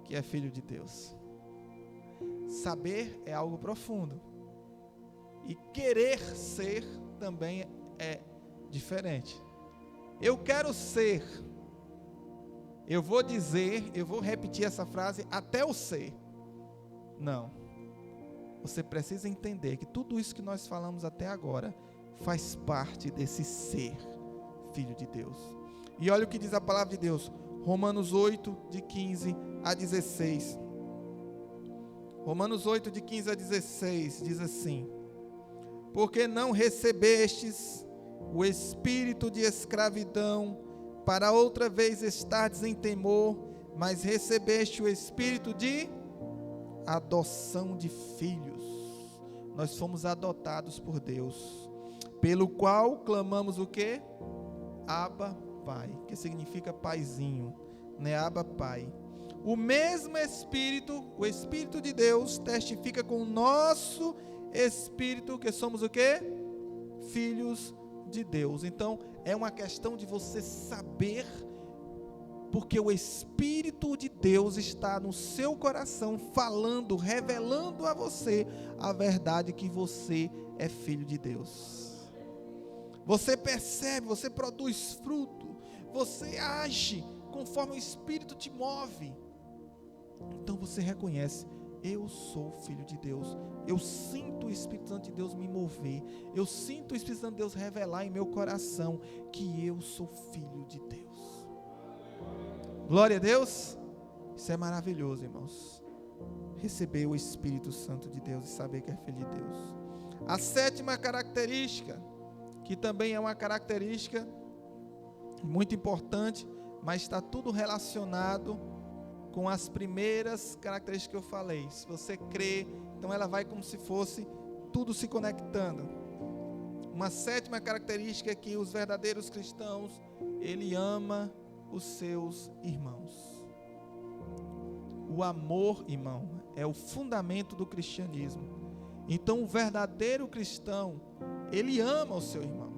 que é filho de Deus. Saber é algo profundo, e querer ser também é diferente. Eu quero ser, eu vou dizer, eu vou repetir essa frase até eu ser. Não. Você precisa entender que tudo isso que nós falamos até agora faz parte desse ser filho de Deus. E olha o que diz a palavra de Deus, Romanos 8, de 15 a 16. Romanos 8, de 15 a 16, diz assim: porque não recebestes o espírito de escravidão, para outra vez estardes em temor, mas recebeste o espírito de adoção de filhos. Nós fomos adotados por Deus, pelo qual clamamos o quê? Abba, Pai, que significa paizinho, né? Abba, Pai. O mesmo Espírito, o Espírito de Deus, testifica com o nosso Espírito que somos o quê? Filhos de Deus. Então, é uma questão de você saber, porque o Espírito de Deus está no seu coração, falando, revelando a você a verdade que você é filho de Deus. Você percebe, você produz fruto, você age conforme o Espírito te move. Então você reconhece: eu sou filho de Deus. Eu sinto o Espírito Santo de Deus me mover. Eu sinto o Espírito Santo de Deus revelar em meu coração que eu sou filho de Deus. Glória a Deus. Isso é maravilhoso, irmãos. Receber o Espírito Santo de Deus e saber que é filho de Deus. A sétima característica, que também é uma característica muito importante, mas está tudo relacionado com as primeiras características que eu falei. Se você crê, então ela vai como se fosse tudo se conectando. Uma sétima característica é que os verdadeiros cristãos, ele ama os seus irmãos. O amor, irmão, é o fundamento do cristianismo. Então o verdadeiro cristão, ele ama o seu irmão.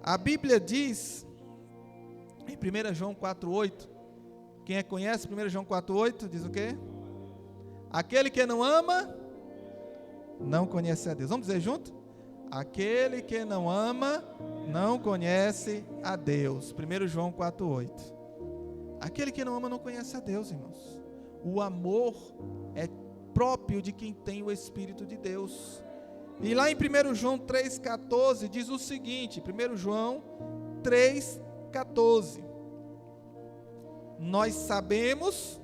A Bíblia diz, em 1 João 4,8, quem conhece 1 João 4,8, diz o quê? Aquele que não ama, não conhece a Deus. Vamos dizer junto? Aquele que não ama, não conhece a Deus. 1 João 4,8. Aquele que não ama, não conhece a Deus, irmãos. O amor é próprio de quem tem o Espírito de Deus. E lá em 1 João 3,14 diz o seguinte, 1 João 3,14: nós sabemos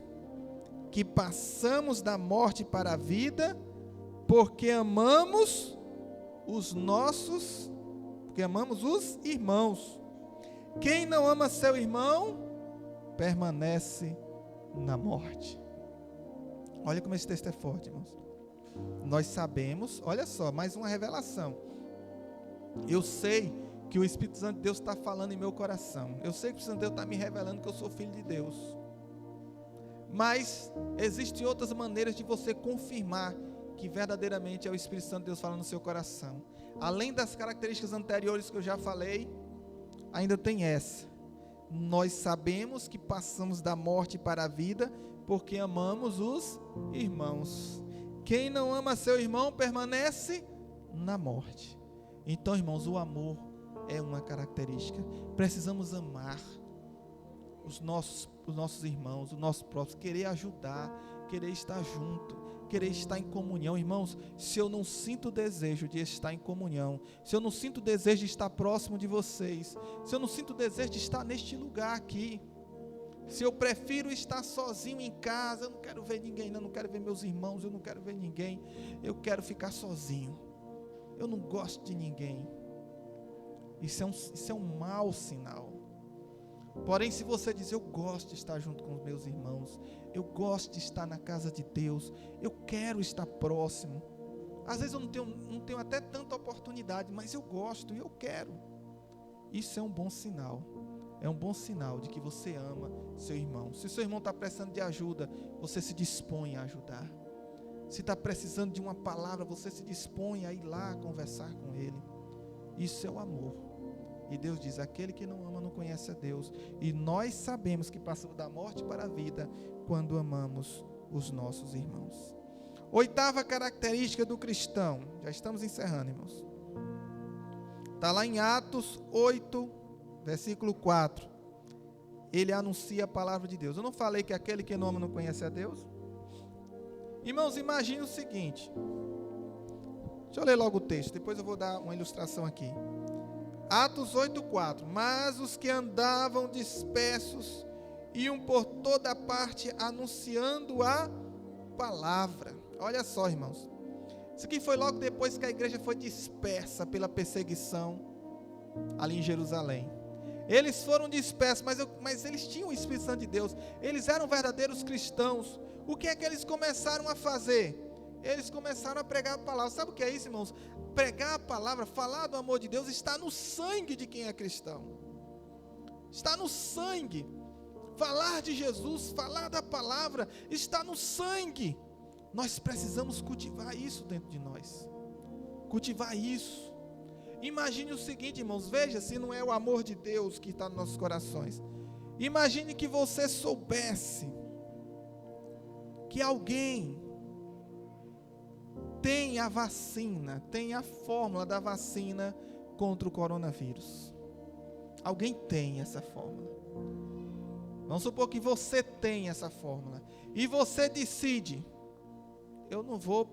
que passamos da morte para a vida, porque amamos os irmãos. Quem não ama seu irmão, permanece na morte. Olha como esse texto é forte, irmãos. Nós sabemos, olha só, mais uma revelação. Eu sei que o Espírito Santo de Deus está falando em meu coração. Eu sei que o Espírito Santo de Deus está me revelando que eu sou filho de Deus. Mas existem outras maneiras de você confirmar que verdadeiramente é o Espírito Santo de Deus falando no seu coração. Além das características anteriores que eu já falei, ainda tem essa. Nós sabemos que passamos da morte para a vida, porque amamos os irmãos. Quem não ama seu irmão permanece na morte. Então, irmãos, o amor é uma característica. Precisamos amar os nossos irmãos, os nossos próprios, querer ajudar, querer estar junto, querer estar em comunhão. Irmãos, se eu não sinto o desejo de estar em comunhão, se eu não sinto o desejo de estar próximo de vocês, se eu não sinto o desejo de estar neste lugar aqui, se eu prefiro estar sozinho em casa, eu não quero ver ninguém, não quero ver meus irmãos, eu não quero ver ninguém, eu quero ficar sozinho, eu não gosto de ninguém, isso é um mau sinal. Porém, se você diz, eu gosto de estar junto com os meus irmãos, eu gosto de estar na casa de Deus, eu quero estar próximo, às vezes eu não tenho até tanta oportunidade, mas eu gosto e eu quero, isso é um bom sinal. É um bom sinal de que você ama seu irmão. Se seu irmão está precisando de ajuda, você se dispõe a ajudar. Se está precisando de uma palavra, você se dispõe a ir lá conversar com ele. Isso é o amor. E Deus diz, aquele que não ama não conhece a Deus. E nós sabemos que passamos da morte para a vida quando amamos os nossos irmãos. Oitava característica do cristão. Já estamos encerrando, irmãos. Está lá em Atos 8, versículo 4, ele anuncia a palavra de Deus. Eu não falei que aquele que não ama não conhece a Deus? Irmãos, imagine o seguinte, deixa eu ler logo o texto, depois eu vou dar uma ilustração aqui. Atos 8:4, mas os que andavam dispersos iam por toda parte anunciando a palavra. Olha só, irmãos, isso aqui foi logo depois que a igreja foi dispersa pela perseguição ali em Jerusalém. Eles foram dispersos, mas eles tinham o Espírito Santo de Deus. Eles eram verdadeiros cristãos. O que é que eles começaram a fazer? Eles começaram a pregar a palavra. Sabe o que é isso, irmãos? Pregar a palavra, falar do amor de Deus, está no sangue de quem é cristão. Está no sangue. Falar de Jesus, falar da palavra, está no sangue. Nós precisamos cultivar isso dentro de nós. Cultivar isso. Imagine o seguinte, irmãos, veja se não é o amor de Deus que está nos nossos corações. Imagine que você soubesse que alguém tem a vacina, tem a fórmula da vacina contra o coronavírus. Alguém tem essa fórmula. Vamos supor que você tem essa fórmula e você decide, eu não vou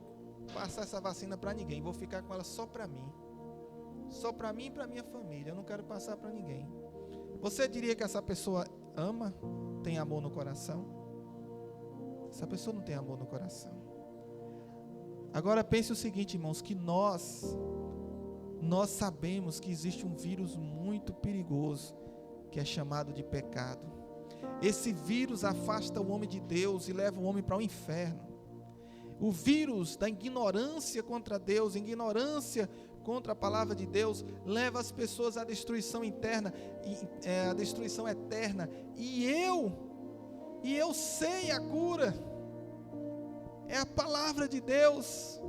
passar essa vacina para ninguém, vou ficar com ela só para mim. Só para mim e para minha família, eu não quero passar para ninguém. Você diria que essa pessoa ama, tem amor no coração? Essa pessoa não tem amor no coração. Agora pense o seguinte, irmãos, que nós sabemos que existe um vírus muito perigoso, que é chamado de pecado. Esse vírus afasta o homem de Deus e leva o homem para o inferno. O vírus da ignorância contra Deus, ignorância contra a palavra de Deus, leva as pessoas à destruição interna, à destruição eterna. E eu sei a cura. É a palavra de Deus.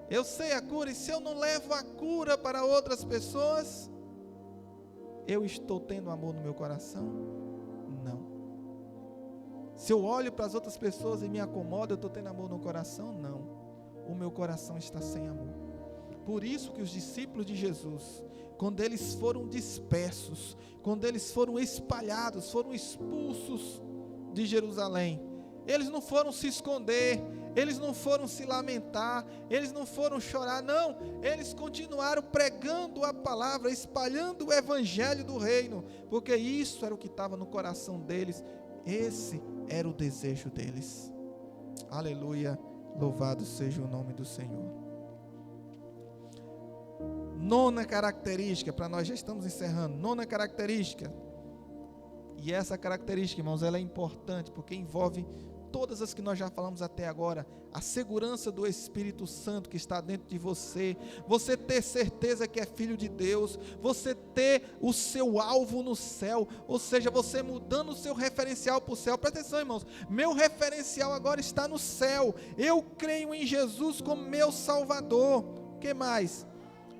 Eu sei a cura, e se eu não levo a cura para outras pessoas, eu estou tendo amor no meu coração? Não. Se eu olho para as outras pessoas e me acomodo, eu estou tendo amor no coração? Não. O meu coração está sem amor. Por isso que os discípulos de Jesus, quando eles foram dispersos, quando eles foram espalhados, foram expulsos de Jerusalém, eles não foram se esconder, eles não foram se lamentar, eles não foram chorar, não, eles continuaram pregando a palavra, espalhando o evangelho do reino, porque isso era o que estava no coração deles, esse era o desejo deles. Aleluia, louvado seja o nome do Senhor. Nona característica, para nós já estamos encerrando, nona característica, e essa característica, irmãos, ela é importante, porque envolve todas as que nós já falamos até agora, a segurança do Espírito Santo que está dentro de você, você ter certeza que é filho de Deus, você ter o seu alvo no céu, ou seja, você mudando o seu referencial para o céu. Presta atenção, irmãos, meu referencial agora está no céu, eu creio em Jesus como meu Salvador. O que mais?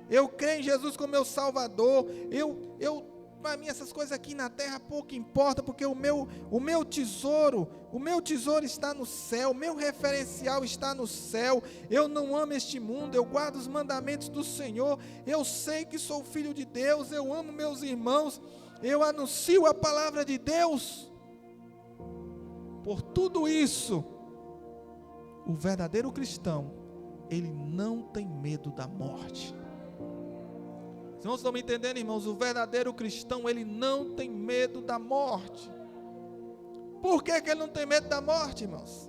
Eu creio em Jesus como meu Salvador, para mim essas coisas aqui na terra pouco importa, porque o meu tesouro está no céu, meu referencial está no céu. Eu não amo este mundo, eu guardo os mandamentos do Senhor, eu sei que sou filho de Deus, eu amo meus irmãos, eu anuncio a palavra de Deus. Por tudo isso, o verdadeiro cristão, ele não tem medo da morte. Os irmãos estão me entendendo, irmãos? O verdadeiro cristão, ele não tem medo da morte. Por que ele não tem medo da morte, irmãos?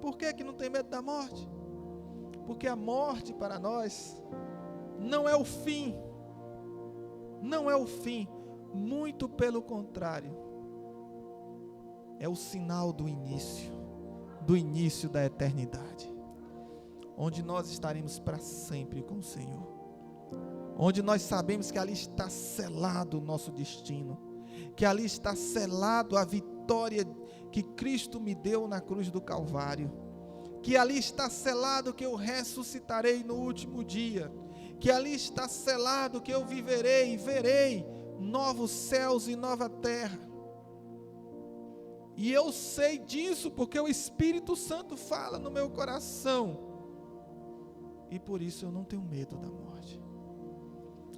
Por que não tem medo da morte? Porque a morte para nós não é o fim. Não é o fim. Muito pelo contrário. É o sinal do início da eternidade. Onde nós estaremos para sempre com o Senhor. Onde nós sabemos que ali está selado o nosso destino, que ali está selado a vitória que Cristo me deu na cruz do Calvário, que ali está selado que eu ressuscitarei no último dia, que ali está selado que eu viverei e verei novos céus e nova terra. E eu sei disso porque o Espírito Santo fala no meu coração, e por isso eu não tenho medo da morte.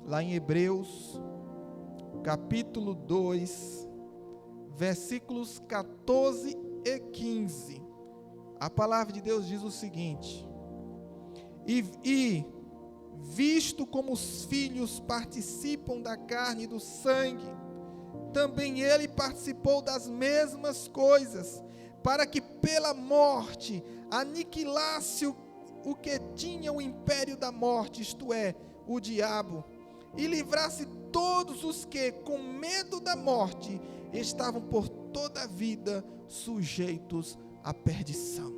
Lá em Hebreus, capítulo 2, versículos 14 e 15, a palavra de Deus diz o seguinte: e visto como os filhos participam da carne e do sangue, também ele participou das mesmas coisas, para que pela morte aniquilasse o que tinha o império da morte, isto é, o diabo, e livrasse todos os que, com medo da morte, estavam por toda a vida sujeitos à perdição.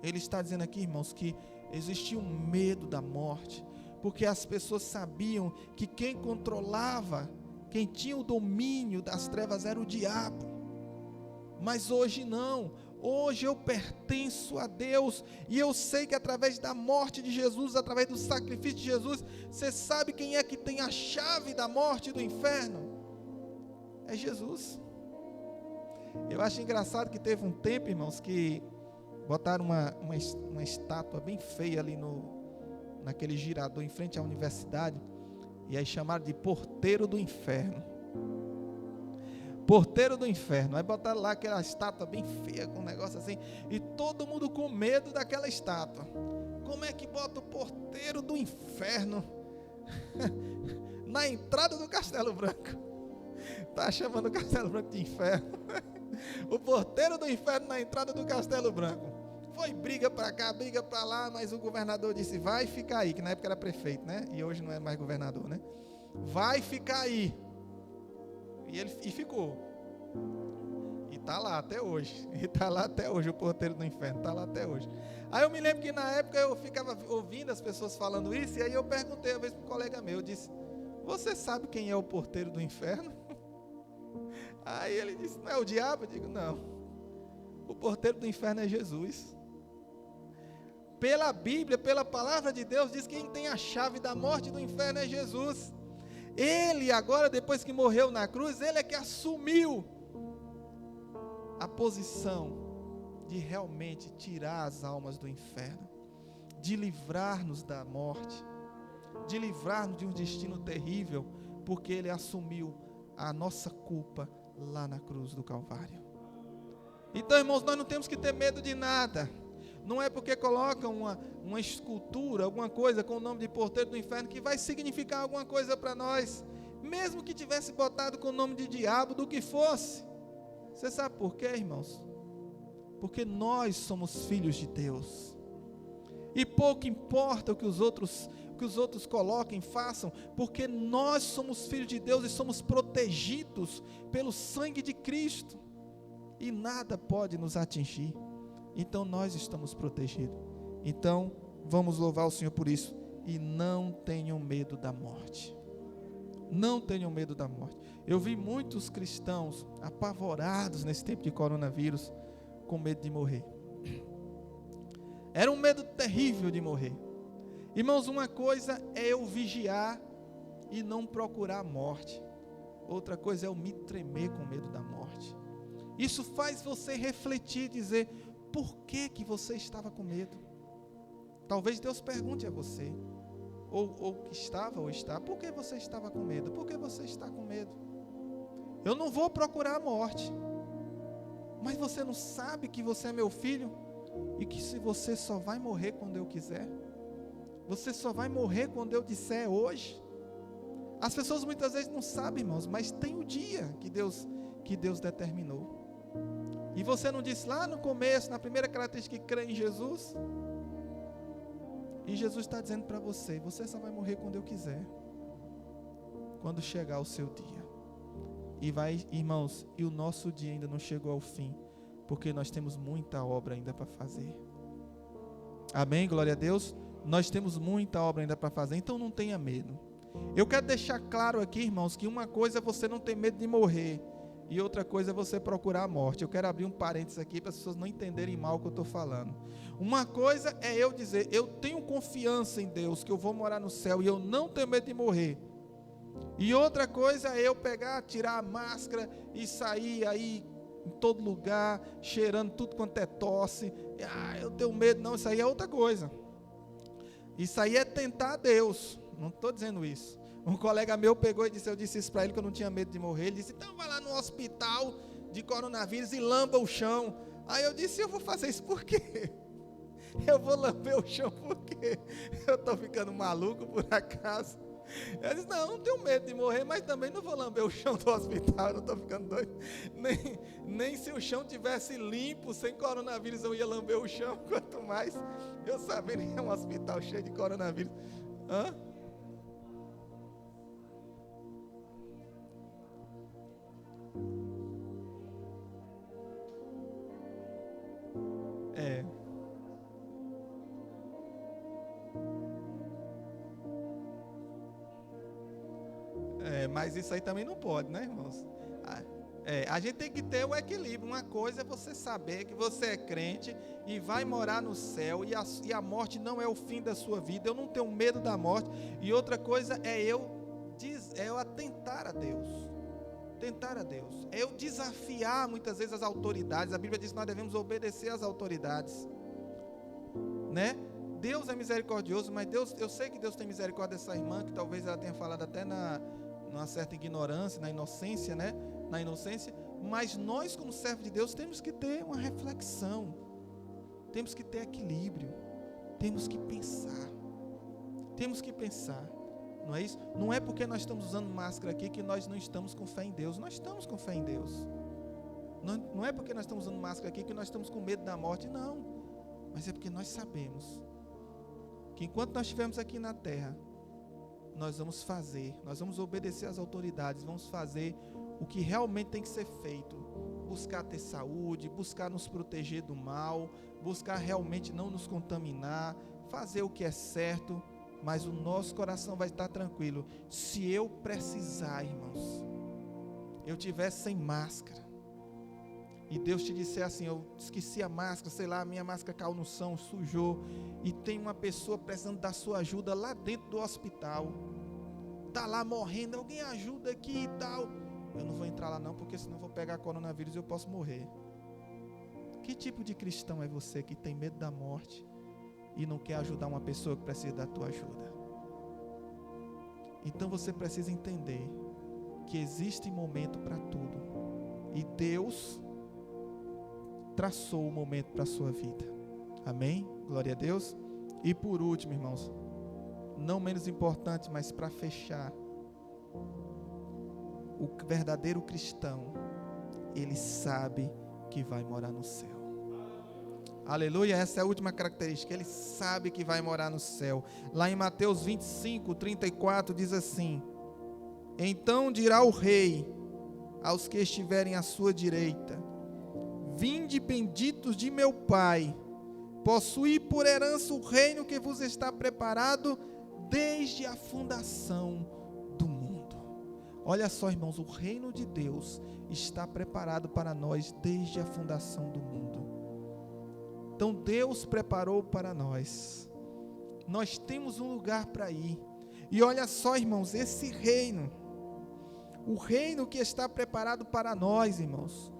Ele está dizendo aqui, irmãos, que existia um medo da morte, porque as pessoas sabiam que quem controlava, quem tinha o domínio das trevas era o diabo. Mas hoje não. Hoje eu pertenço a Deus, e eu sei que através da morte de Jesus, através do sacrifício de Jesus, você sabe quem é que tem a chave da morte e do inferno? É Jesus. Eu acho engraçado que teve um tempo, irmãos, que botaram uma estátua bem feia ali naquele girador em frente à universidade, e aí chamaram de Porteiro do Inferno. Porteiro do Inferno. Aí botaram lá aquela estátua bem feia, com um negócio assim, e todo mundo com medo daquela estátua. Como é que bota o Porteiro do Inferno na entrada do Castelo Branco? Está chamando o Castelo Branco de inferno. O Porteiro do Inferno na entrada do Castelo Branco. Foi briga para cá, briga para lá, mas o governador disse: vai ficar aí, que na época era prefeito, né? E hoje não é mais governador, né? Vai ficar aí. E ficou. E está lá até hoje. E está lá até hoje, o porteiro do inferno. Está lá até hoje. Aí eu me lembro que na época eu ficava ouvindo as pessoas falando isso. E aí eu perguntei uma vez para um colega meu. Eu disse: você sabe quem é o porteiro do inferno? Aí ele disse: não é o diabo? Eu digo: não. O porteiro do inferno é Jesus. Pela Bíblia, pela palavra de Deus, diz que quem tem a chave da morte e do inferno é Jesus. Ele agora, depois que morreu na cruz, ele é que assumiu a posição de realmente tirar as almas do inferno, de livrar-nos da morte, de livrar-nos de um destino terrível, porque ele assumiu a nossa culpa lá na cruz do Calvário. Então, irmãos, nós não temos que ter medo de nada. Não é porque colocam uma escultura, alguma coisa com o nome de porteiro do inferno, que vai significar alguma coisa para nós. Mesmo que tivesse botado com o nome de diabo, do que fosse. Você sabe por quê, irmãos? Porque nós somos filhos de Deus. E pouco importa o que os outros coloquem, façam, porque nós somos filhos de Deus e somos protegidos pelo sangue de Cristo. E nada pode nos atingir. Então nós estamos protegidos. Então vamos louvar o Senhor por isso. E não tenham medo da morte. Não tenham medo da morte. Eu vi muitos cristãos apavorados nesse tempo de coronavírus, com medo de morrer. Era um medo terrível de morrer. Irmãos, uma coisa é eu vigiar e não procurar a morte. Outra coisa é eu me tremer com medo da morte. Isso faz você refletir e dizer: por que você estava com medo? Talvez Deus pergunte a você, ou que estava ou está: por que você estava com medo? Por que você está com medo? Eu não vou procurar a morte, mas você não sabe que você é meu filho? E que se você só vai morrer quando eu quiser? Você só vai morrer quando eu disser hoje? As pessoas muitas vezes não sabem, irmãos, mas tem o dia que Deus determinou. E você não disse lá no começo, na primeira característica, que crê em Jesus? E Jesus está dizendo para você: você só vai morrer quando eu quiser, quando chegar o seu dia. E vai, irmãos, e o nosso dia ainda não chegou ao fim, porque nós temos muita obra ainda para fazer. Amém? Glória a Deus. Nós temos muita obra ainda para fazer, então não tenha medo. Eu quero deixar claro aqui, irmãos, que uma coisa é você não ter medo de morrer, e outra coisa é você procurar a morte. Eu quero abrir um parênteses aqui para as pessoas não entenderem mal o que eu estou falando. Uma coisa é eu dizer: eu tenho confiança em Deus, que eu vou morar no céu e eu não tenho medo de morrer. E outra coisa é eu pegar, tirar a máscara e sair aí em todo lugar, cheirando tudo quanto é tosse. Eu tenho medo. Não, isso aí é outra coisa. Isso aí é tentar a Deus. Não estou dizendo isso. Um colega meu pegou e disse: eu disse isso para ele, que eu não tinha medo de morrer. Ele disse: então vai lá no hospital de coronavírus e lamba o chão. Aí eu disse: eu vou fazer isso por quê? Eu vou lamber o chão por quê? Eu estou ficando maluco por acaso? Eu disse: não tenho medo de morrer, mas também não vou lamber o chão do hospital, eu não estou ficando doido. Nem se o chão tivesse limpo, sem coronavírus, eu ia lamber o chão, quanto mais eu sabendo que é um hospital cheio de coronavírus. Hã? Mas isso aí também não pode, né, irmãos? A gente tem que ter o equilíbrio. Uma coisa é você saber que você é crente e vai morar no céu, e a morte não é o fim da sua vida. Eu não tenho medo da morte. E outra coisa é eu atentar a Deus. Tentar a Deus. É eu desafiar muitas vezes as autoridades. A Bíblia diz que nós devemos obedecer às autoridades, né? Deus é misericordioso, mas eu sei que Deus tem misericórdia dessa irmã, que talvez ela tenha falado até numa certa ignorância, na inocência, né? Na inocência, mas nós, como servos de Deus, temos que ter uma reflexão, temos que ter equilíbrio, temos que pensar, não é isso? Não é porque nós estamos usando máscara aqui que nós não estamos com fé em Deus. Nós estamos com fé em Deus. Não é porque nós estamos usando máscara aqui que nós estamos com medo da morte, não. Mas é porque nós sabemos que enquanto nós estivermos aqui na terra, nós vamos obedecer às autoridades, vamos fazer o que realmente tem que ser feito. Buscar ter saúde, buscar nos proteger do mal, buscar realmente não nos contaminar, fazer o que é certo, mas o nosso coração vai estar tranquilo. Se eu precisar, irmãos, eu estiver sem máscara, e Deus te disser assim, eu esqueci a máscara, sei lá, a minha máscara caiu no chão, sujou, e tem uma pessoa precisando da sua ajuda lá dentro do hospital, está lá morrendo, alguém ajuda aqui e tal, eu não vou entrar lá não, porque senão eu vou pegar coronavírus e eu posso morrer. Que tipo de cristão é você que tem medo da morte e não quer ajudar uma pessoa que precisa da tua ajuda? Então você precisa entender que existe momento para tudo, e Deus traçou o momento para a sua vida. Amém? Glória a Deus. E por último, irmãos, não menos importante, mas para fechar, o verdadeiro cristão, ele sabe que vai morar no céu. Aleluia, essa é a última característica, ele sabe que vai morar no céu. Lá em Mateus 25, 34 diz assim: então dirá o rei aos que estiverem à sua direita: vinde benditos de meu Pai, possuí por herança o reino que vos está preparado desde a fundação do mundo. Olha só, irmãos, o reino de Deus está preparado para nós desde a fundação do mundo. Então Deus preparou para nós. Nós temos um lugar para ir. E olha só, irmãos, esse reino, o reino que está preparado para nós, irmãos,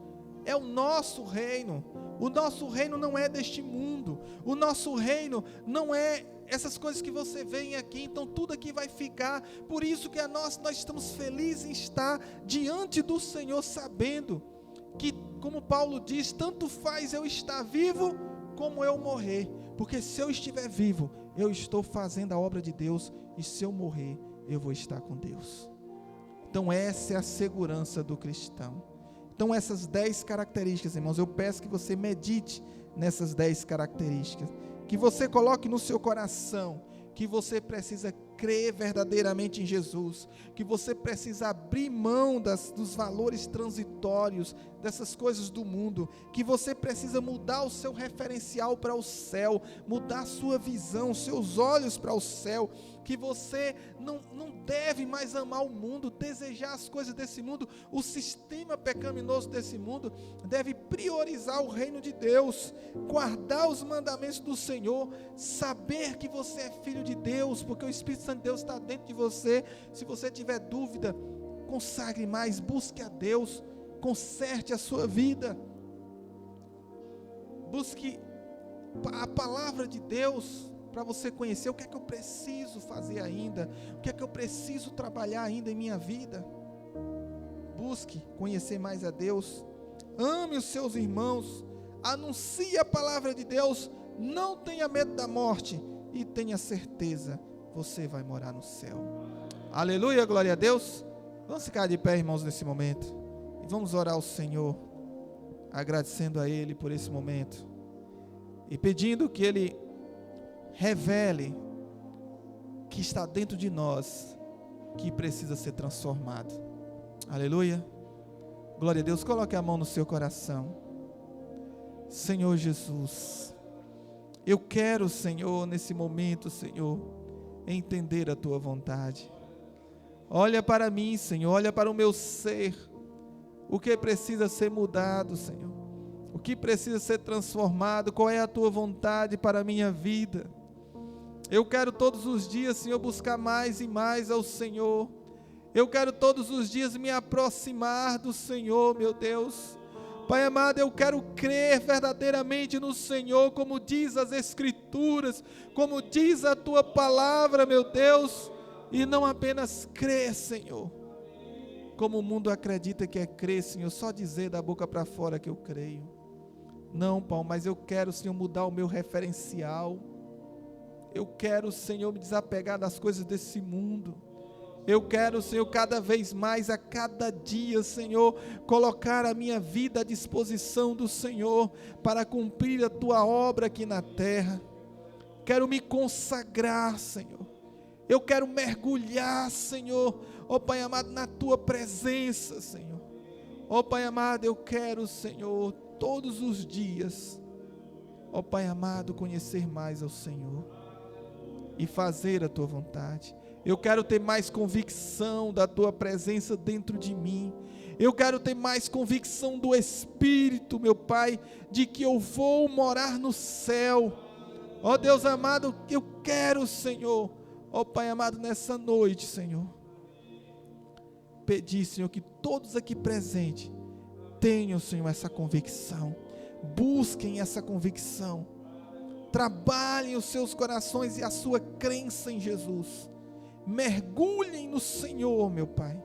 é o nosso reino. O nosso reino não é deste mundo. O nosso reino não é essas coisas que você vê aqui. Então tudo aqui vai ficar. Por isso que nós estamos felizes em estar diante do Senhor, sabendo que, como Paulo diz, tanto faz eu estar vivo como eu morrer. Porque se eu estiver vivo, eu estou fazendo a obra de Deus. E se eu morrer, eu vou estar com Deus. Então essa é a segurança do cristão. Então essas 10 características, irmãos, eu peço que você medite nessas 10 características, que você coloque no seu coração, que você precisa crer verdadeiramente em Jesus, que você precisa abrir mão dos valores transitórios, dessas coisas do mundo, que você precisa mudar o seu referencial para o céu, mudar a sua visão, seus olhos para o céu, que você não deve mais amar o mundo, desejar as coisas desse mundo, o sistema pecaminoso desse mundo, deve priorizar o reino de Deus, guardar os mandamentos do Senhor, saber que você é filho de Deus, porque o Espírito Santo de Deus está dentro de você. Se você tiver dúvida, consagre mais, busque a Deus, conserte a sua vida, busque a palavra de Deus, para você conhecer o que é que eu preciso fazer ainda, o que é que eu preciso trabalhar ainda em minha vida. Busque conhecer mais a Deus, ame os seus irmãos, anuncie a palavra de Deus, não tenha medo da morte e tenha certeza, você vai morar no céu. Aleluia, glória a Deus. Vamos ficar de pé, irmãos, nesse momento, e vamos orar ao Senhor, agradecendo a Ele por esse momento, e pedindo que Ele revele que está dentro de nós, que precisa ser transformado. Aleluia, glória a Deus. Coloque a mão no seu coração. Senhor Jesus, eu quero, Senhor, nesse momento, Senhor, entender a Tua vontade. Olha para mim, Senhor, olha para o meu ser, o que precisa ser mudado, Senhor, o que precisa ser transformado, qual é a Tua vontade para a minha vida. Eu quero todos os dias, Senhor, buscar mais e mais ao Senhor. Eu quero todos os dias me aproximar do Senhor, meu Deus. Pai amado, eu quero crer verdadeiramente no Senhor, como diz as Escrituras, como diz a Tua palavra, meu Deus, e não apenas crer, Senhor, como o mundo acredita que é crer, Senhor, só dizer da boca para fora que eu creio. Não, Pai, mas eu quero, Senhor, mudar o meu referencial. Eu quero, Senhor, me desapegar das coisas desse mundo. Eu quero, Senhor, cada vez mais, a cada dia, Senhor, colocar a minha vida à disposição do Senhor, para cumprir a Tua obra aqui na terra. Quero me consagrar, Senhor. Eu quero mergulhar, Senhor, ó Pai amado, na Tua presença, Senhor. Ó Pai amado, eu quero, Senhor, todos os dias, ó Pai amado, conhecer mais ao Senhor e fazer a Tua vontade. Eu quero ter mais convicção da Tua presença dentro de mim. Eu quero ter mais convicção do Espírito, meu Pai, de que eu vou morar no céu. Ó Deus amado, eu quero, Senhor, ó Pai amado, nessa noite, Senhor, pedir, Senhor, que todos aqui presentes tenham, Senhor, essa convicção. Busquem essa convicção. Trabalhem os seus corações e a sua crença em Jesus. Mergulhem no Senhor, meu Pai,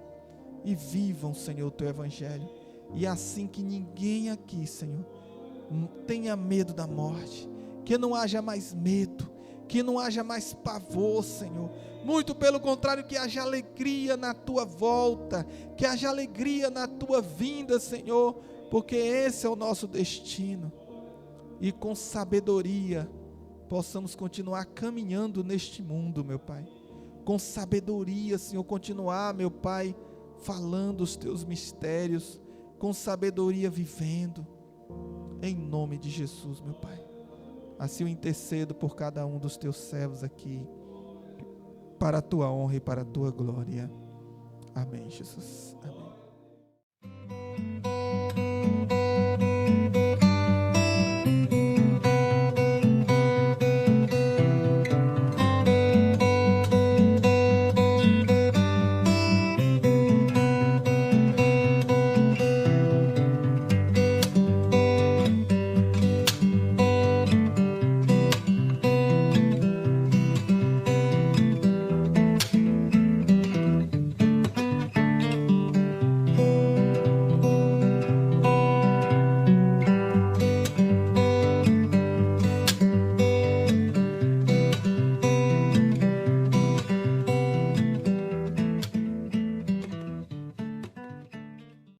e vivam, Senhor, o Teu Evangelho. E assim que ninguém aqui, Senhor, tenha medo da morte, que não haja mais medo, que não haja mais pavor, Senhor. Muito pelo contrário, que haja alegria na Tua volta, que haja alegria na Tua vinda, Senhor, porque esse é o nosso destino. E com sabedoria possamos continuar caminhando neste mundo, meu Pai. Com sabedoria, Senhor, continuar, meu Pai, falando os Teus mistérios, com sabedoria vivendo, em nome de Jesus, meu Pai. Assim eu intercedo por cada um dos Teus servos aqui, para a Tua honra e para a Tua glória. Amém, Jesus. Amém.